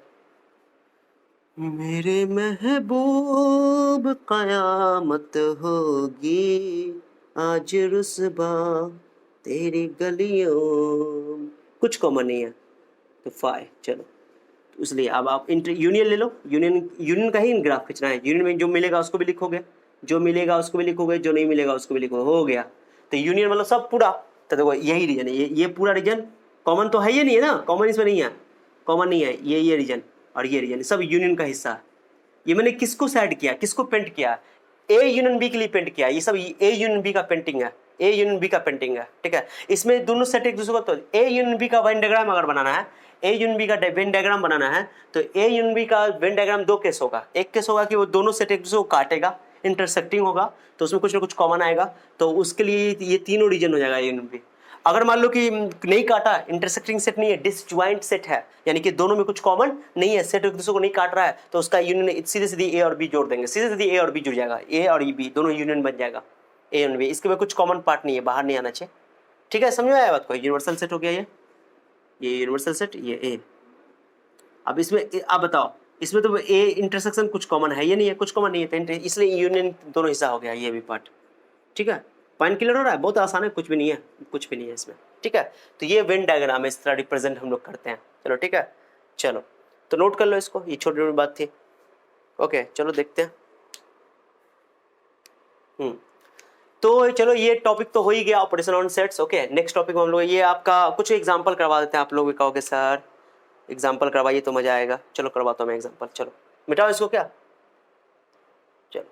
S1: मेरे महबूब कयामत होगी आज रुस्बा तेरी गलियों, कुछ कॉमन नहीं है तो फाइव। चलो तो इसलिए अब आप यूनियन ले लो, यूनियन का ही ग्राफ खींचना है। यूनियन में जो मिलेगा उसको भी लिखोगे, जो मिलेगा उसको भी लिखोगे, जो नहीं मिलेगा उसको भी लिखोगे, हो गया। तो यूनियन मतलब सब पूरा, तो देखो यही रीजन है, ये पूरा रीजन कॉमन तो है ही नहीं है ना, कॉमन इसमें नहीं है, कॉमन नहीं है, ये रीजन और ये रीजन सब यूनियन का हिस्सा है। ये मैंने किसको सेट किया, किसको पेंट किया, ए यूनियन बी के लिए पेंट किया, ये सब ए यूनियन बी का पेंटिंग है, ए यूनियन बी का पेंटिंग है, ठीक है। इसमें दोनों सेट एक दूसरे को, तो ए यूनियन बी का वेन डायग्राम अगर बनाना है, ए यूनियन बी का वेन डायग्राम बनाना है, तो ए यूनियन बी का वेन डायग्राम दो केस होगा। एक केस होगा कि वो दोनों सेट एक दूसरे को काटेगा, इंटरसेक्टिंग होगा, तो उसमें कुछ ना कुछ कॉमन आएगा, तो उसके लिए ये तीनों रीजन हो जाएगा यूनियन बी। अगर मान लो कि नहीं काटा, इंटरसेक्टिंग सेट नहीं है, डिसज्वाइंट सेट है, यानी कि दोनों में कुछ कॉमन नहीं है, सेट एक दूसरे को नहीं काट रहा है, तो उसका यूनियन सीधे सीधे ए और बी जोड़ देंगे, सीधे सीधे ए और बी जुड़ जाएगा, ए और बी दोनों यूनियन बन जाएगा, ए और बी। इसके में कुछ कॉमन पार्ट नहीं है, बाहर नहीं आना चाहिए, ठीक है, समझ में आया बात को? यूनिवर्सल सेट हो गया ये यूनिवर्सल सेट, ये ए। अब इसमें आप बताओ, इसमें तो ए इंटरसेक्शन कुछ कॉमन है या नहीं है? कुछ कॉमन नहीं है, तो इसलिए यूनियन दोनों हिस्सा हो गया ये भी पार्ट। ठीक है, पॉइंट क्लियर हो रहा है? बहुत आसान है, कुछ भी नहीं है, कुछ भी नहीं है इसमें। ठीक है, तो ये वेन डायग्राम है, इस तरह रिप्रेजेंट हम लोग करते हैं। चलो ठीक है, चलो तो नोट कर लो इसको, ये छोटी छोटी बात थी। ओके चलो देखते हैं। तो चलो ये टॉपिक तो हो ही गया, operation on sets. Okay, next topic में हम लोग ये आपका कुछ एग्जांपल करवा देते हैं। आप लोग कहोगे सर एग्जांपल करवाइए तो मजा आएगा। चलो करवाता हूँ मैं एग्जांपल। चलो मिटाओ इसको, क्या चलो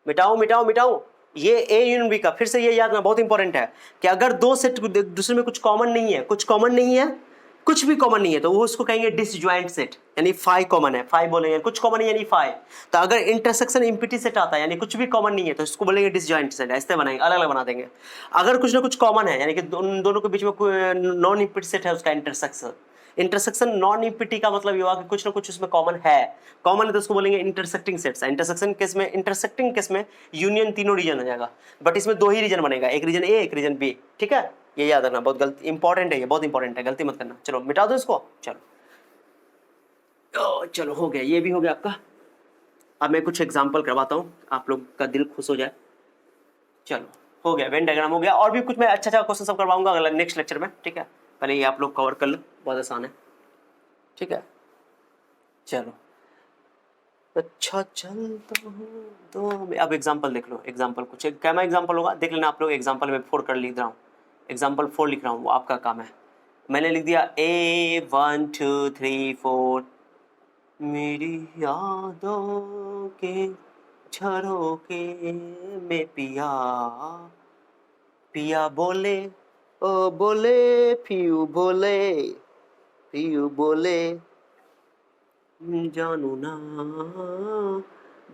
S1: मिटाओ मिटाओ मिटाओ। ये ए यूनियन बी का फिर से ये याद रखना, बहुत इंपॉर्टेंट है कि अगर दो सेट दूसरे में कुछ कॉमन नहीं है, कुछ कॉमन नहीं है, कुछ भी कॉमन नहीं है, तो वो उसको कहेंगे डिसजॉइंट सेट, यानी फाई कॉमन है, फाई बोलेंगे, कुछ कॉमन नहीं यानी फाई। तो अगर इंटरसेक्शन इम्पिटी सेट आता है यानी कुछ भी कॉमन नहीं है, तो इसको बोलेंगे डिसजॉइंट सेट। ऐसे बनाएंगे, अलग अलग बना देंगे। अगर कुछ ना कुछ कॉमन है यानी कि दोनों के बीच में नॉन इम्पिटी सेट है, उसका इंटरसेक्शन। इंटरसेक्शन नॉन इम्पिटी का मतलब ये हुआ कि कुछ ना कुछ उसमें कॉमन है। कॉमन है तो उसको बोलेंगे इंटरसेक्टिंग सेट्स। इंटरसेक्शन केस में, इंटरसेक्टिंग केस में यूनियन तीनों रीजन हो जाएगा, बट इसमें दो ही रीजन बनेगा, एक रीजन ए, एक रीजन बी। ठीक है, ये याद रखना, बहुत गलती इंपॉर्टेंट है, ये बहुत इंपॉर्टेंट है, गलती मत करना। चलो मिटा दो इसको। चलो चलो हो गया, ये भी हो गया आपका। अब मैं कुछ एग्जांपल करवाता हूँ, आप लोग का दिल खुश हो जाए। चलो हो गया, वेन डायग्राम हो गया, और भी कुछ मैं अच्छा अच्छा क्वेश्चन सब करवाऊंगा अगला नेक्स्ट लेक्चर में। ठीक है, पहले ये आप लोग कवर कर लो, बहुत आसान है। ठीक है, चलो अच्छा चलता हूँ तो अब एग्जांपल देख लो। एग्जांपल कुछ क्या मैं एग्जांपल होगा देख लेना आप लोग। एग्जांपल में 4 कर लिख रहा हूँ, एग्जांपल 4 लिख रहा हूँ, वो आपका काम है। मैंने लिख दिया A 1 2 3 4 मेरी यादों के झरोखे में पिया पिया बोले, ओ बोले पियू बोले, पियू बोले जानू ना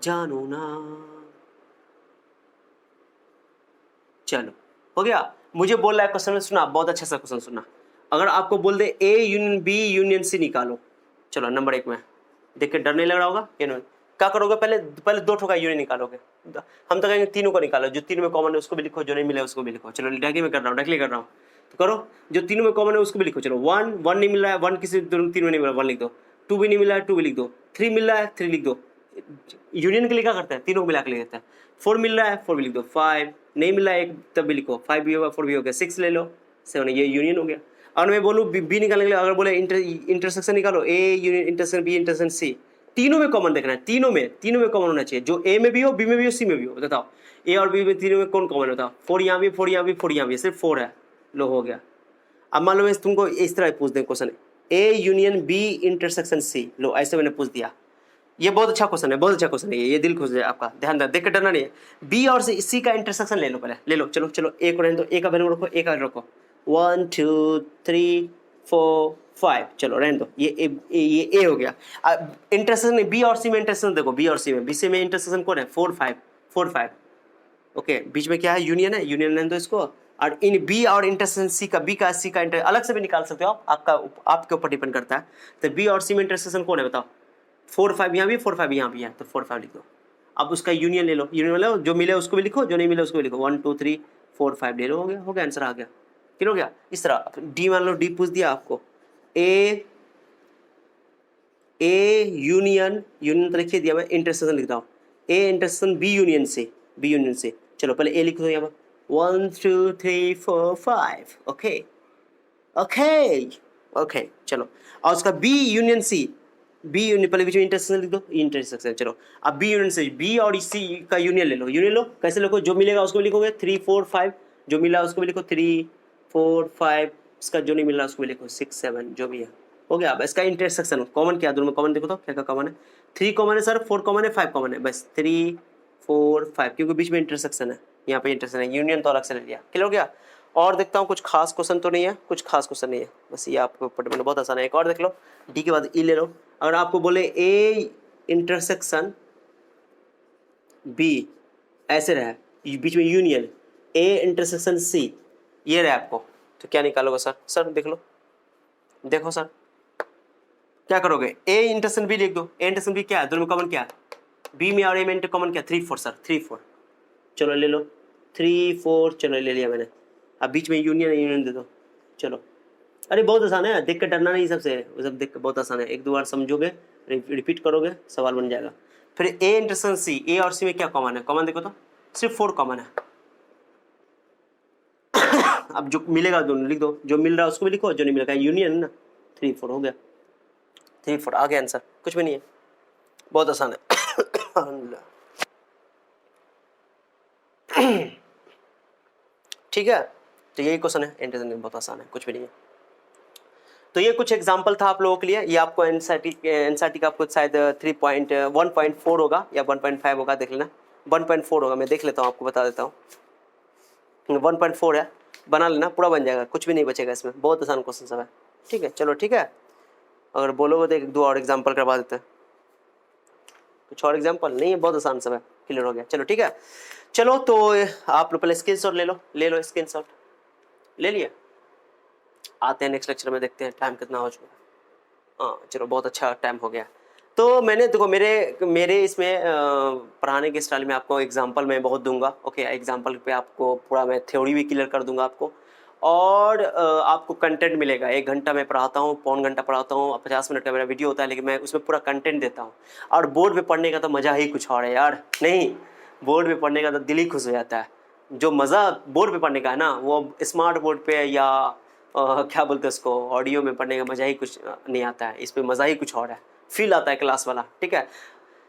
S1: जानू ना। चलो हो गया। मुझे बोल रहा है क्वेश्चन में, सुना बहुत अच्छा सा क्वेश्चन सुना। अगर आपको बोल दे A union B union C निकालो, चलो नंबर 1 में देख के डर नहीं लग रहा होगा? क्या करोगे? पहले पहले 2 ठो का यूनियन निकालोगे। हम तो कहेंगे तीनों को निकालो, जो तीनों में कॉमन है उसको भी लिखो, जो नहीं मिला उसको भी लिखो। चलो डायरेक्टली में कर रहा हूँ, डायरेक्टली कर रहा हूँ, तो करो। जो तीनों में कॉमन है उसको भी लिखो। चलो 1 1 नहीं मिल रहा है, 1 किसी तीनों में नहीं मिला, 1 लिख दो। 2 भी नहीं मिला है, 2 भी लिख दो। 3 मिल रहा है, 3 लिख दो। यूनियन के लिए क्या करते हैं? तीनों को मिला के लिख देते हैं। 4 मिल रहा है, 4 भी लिख दो। 5 नहीं मिल रहा है, 1 तब भी लिखो। 5 भी होगा, 4 भी हो गया, 6 ले लो, 7, ये यूनियन हो गया। और मैं बोलूँ बी निकालने के लिए, अगर बोले इंटरसेक्शन निकालो, A union intersection B intersection C, तीनों में कॉमन देखना है, तीनों में कॉमन होना चाहिए। जो ए में भी हो, बी में भी हो, सी में भी हो। बताओ ए और बी में तीनों में कौन कॉमन होता है? 4 यहाँ भी, 4 यहाँ भी, 4 यहाँ भी, सिर्फ 4 है। लो हो गया। अब मान लो मैं तुमको इस तरह पूछ दें question, A union B intersection C, लो ऐसे मैंने पूछ दिया। ये बहुत अच्छा क्वेश्चन है, बहुत अच्छा क्वेश्चन है ये दिल खुश है आपका, ध्यान देख के डरना नहीं है। बी और सी का इंटरसेक्शन ले लो, पहले ले लो। चलो चलो ए को रहने दो, ए का वैल्यू रखो, ए का वैल्यू रखो 1 2 3 4 5, चलो रहने दो। ये ए हो गया। इंटरसेक्शन बी और सी में इंटरसेक्शन देखो, बी और सी में, बी सी में इंटरसेक्शन कौन है? 4 5 4 5। ओके, बीच में क्या है? यूनियन है, यूनियन रहने दो इसको। और इन बी और इंटरसेक्शन सी का, बी का सी का अलग से भी निकाल सकते हो आप, आपके ऊपर डिपेंड करता है। तो बी और सी में इंटरसेक्शन कौन है बताओ? 4 5 यहाँ भी, 4 5 यहाँ भी है, तो 4 5 लिख दो। अब उसका यूनियन ले लो, यूनियन ले लो, जो मिले उसको भी लिखो, जो नहीं मिले उसको भी लिखो। 1 2 3 4 5 ले लो, हो गया आंसर आ गया। क्लियर हो गया? इस तरह डी मान लो, डी पूछ दिया आपको, ए यूनियन तो लिखिए दिया, मैं इंटरसेक्शन लिखता हूँ, ए इंटरसेक्शन बी यूनियन से, बी यूनियन से। चलो पहले ए लिख दो यहाँ पर 1 2 3 4 5। ओके ओके ओके, चलो। और उसका B union C, B union, पहले बीच में इंटरसेक्शन लिख दो, इंटरसेक्शन। चलो अब बी यूनियन से, बी और सी का यूनियन ले लो, यूनियन लो। कैसे लिखो? जो मिलेगा उसको भी लिखोगे 3 4 5, जो मिला उसको भी लिखो 3 4 5, इसका जो नहीं मिल रहा उसको भी लिखो 6 7, जो भी है। हो गया। अब इसका इंटरसेक्शन कॉमन क्या, दोनों में कॉमन देखो तो क्या क्या कॉमन है? 3 कॉमन है सर, 4 कॉमन है, 5 कॉमन है, बस 3 4 5, क्योंकि बीच में इंटरसेक्शन है, यहाँ पे इंटरसेक्शन है, यूनियन तो अलग से ले लिया। क्लियर हो गया? और देखता हूँ कुछ खास क्वेश्चन तो नहीं है, कुछ खास क्वेश्चन नहीं है, बस ये आपको पढ़ने बहुत आसान है। एक और देख लो, डी के बाद ई ले लो। अगर आपको बोले ए इंटरसेक्शन बी, ऐसे रहा बीच में यूनियन, ए इंटरसेक्शन सी, ये रहा आपको, तो क्या निकालोगे सर? सर देख लो, देखो सर क्या करोगे? ए इंटरसेक्शन बी लिख दो। ए इंटरसेक्शन बी क्या है? दोनों में कॉमन क्या है? बी में और ए में कॉमन क्या? 3 4 सर, 3 4। चलो ले लो 3 4, चलो ले लिया मैंने। अब बीच में यूनियन यूनियन दे दो। चलो, अरे बहुत आसान है, देख के डरना नहीं, सबसे वो सब देख के बहुत आसान है, एक दो बार समझोगे, रिपीट करोगे, सवाल बन जाएगा। फिर ए इंटरसेक्शन सी, ए और सी में क्या कॉमन है? कॉमन देखो तो सिर्फ 4 कॉमन है। अब जो मिलेगा दोनों लिख दो, जो मिल रहा है उसको भी लिखो, जो नहीं मिलेगा यूनियन है ना, 3 4 हो गया, 3 4 आ गया आंसर, कुछ भी नहीं है, बहुत आसान है। ठीक है, तो यही क्वेश्चन है, इंटरसेक्शन बहुत आसान है, कुछ भी नहीं है। तो ये कुछ एग्जाम्पल था आप लोगों के लिए, ये आपको एनसीईआरटी का आपको शायद 1.4 होगा या 1.5 होगा, देख लेना, 1.4 होगा, मैं देख लेता हूँ, आपको बता देता हूँ, 1.4 है, बना लेना, पूरा बन जाएगा, कुछ भी नहीं बचेगा इसमें, बहुत आसान क्वेश्चन सब है। ठीक है, चलो ठीक है, अगर बोलोगे तो 1 2 और एग्जाम्पल करवा देते हैं, कुछ और एग्जाम्पल नहीं है, बहुत आसान सब है, क्लियर हो गया। चलो ठीक है, चलो तो आप लोग पहले स्क्रीनशॉट ले लो स्क्रीनशॉट ले लिए, आते हैं नेक्स्ट लेक्चर में, देखते हैं टाइम कितना हो चुका। हाँ चलो, बहुत अच्छा टाइम हो गया। तो मैंने देखो मेरे इसमें पढ़ाने के स्टाइल में आपको एग्जांपल मैं बहुत दूंगा। ओके, एग्जांपल पे आपको पूरा मैं थ्योरी भी क्लियर कर दूंगा आपको, और आपको कंटेंट मिलेगा। 1 घंटा मैं पढ़ाता हूँ, पौन घंटा पढ़ाता हूँ, 50 मिनट का मेरा वीडियो होता है, लेकिन मैं उसमें पूरा कंटेंट देता हूँ। और बोर्ड पे पढ़ने का तो मज़ा ही कुछ और है यार, नहीं, बोर्ड पे पढ़ने का तो दिल ही खुश हो जाता है। जो मज़ा बोर्ड पे पढ़ने का है ना, वो स्मार्ट बोर्ड पे या क्या बोलते हैं उसको, ऑडियो में पढ़ने का मज़ा ही कुछ नहीं आता है, इस पर मज़ा ही कुछ और है, फील आता है क्लास वाला। ठीक है,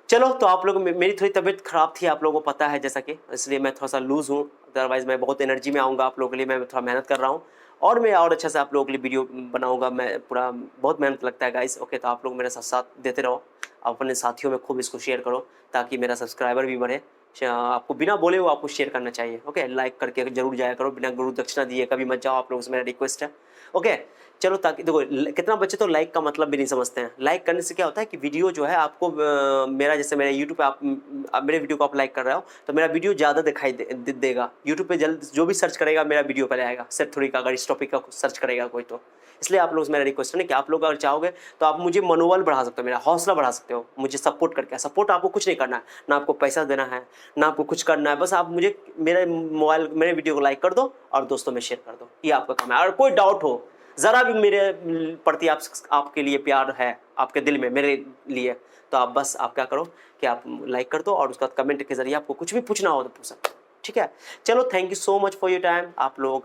S1: चलो तो आप लोग, मेरी थोड़ी तबीयत ख़राब थी, आप लोगों को पता है जैसा कि, इसलिए मैं थोड़ा सा लूज़ हूँ, अदरवाइज़ मैं बहुत एनर्जी में आऊँगा आप लोगों के लिए, मैं थोड़ा मेहनत कर रहा हूँ, और मैं और अच्छा से आप लोगों के लिए वीडियो बनाऊँगा, मैं पूरा बहुत मेहनत लगता है गाइस। ओके, तो आप लोग मेरे साथ साथ देते रहो, अपने साथियों में खूब इसको शेयर करो, ताकि मेरा सब्सक्राइबर भी बढ़े। आपको बिना बोले वो आपको शेयर करना चाहिए। ओके, लाइक करके जरूर जाया करो, बिना गुरु दक्षिणा दिए कभी मत जाओ, आप लोगों से मेरा रिक्वेस्ट है। ओके, चलो, ताकि देखो कितना बच्चे तो लाइक का मतलब भी नहीं समझते हैं। लाइक करने से क्या होता है कि वीडियो जो है आपको मेरा, जैसे मेरे यूट्यूब पे आप मेरे वीडियो को आप लाइक कर रहे हो, तो मेरा वीडियो ज़्यादा दिखाई देगा यूट्यूब पे, जल्द जो भी सर्च करेगा मेरा वीडियो पहले आएगा, सिर्फ थोड़ी का, अगर इस टॉपिक का सर्च करेगा कोई तो। इसलिए आप लोग से मेरा रिक्वेस्ट है ना कि आप लोग अगर चाहोगे तो आप मुझे मनोबल बढ़ा सकते हो, मेरा हौसला बढ़ा सकते हो, मुझे सपोर्ट करके। सपोर्ट आपको कुछ नहीं करना है, ना आपको पैसा देना है, ना आपको कुछ करना है, बस आप मुझे मेरे वीडियो को लाइक कर दो और दोस्तों में शेयर कर दो, ये आपका काम है। अगर कोई डाउट हो, ज़रा भी मेरे प्रति आपके लिए प्यार है आपके दिल में मेरे लिए, तो आप बस आप क्या करो कि आप लाइक कर दो, और उसका कमेंट के जरिए आपको कुछ भी पूछना हो तो पूछ सकते हो। ठीक है, चलो, thank you so much for your time. आप लोग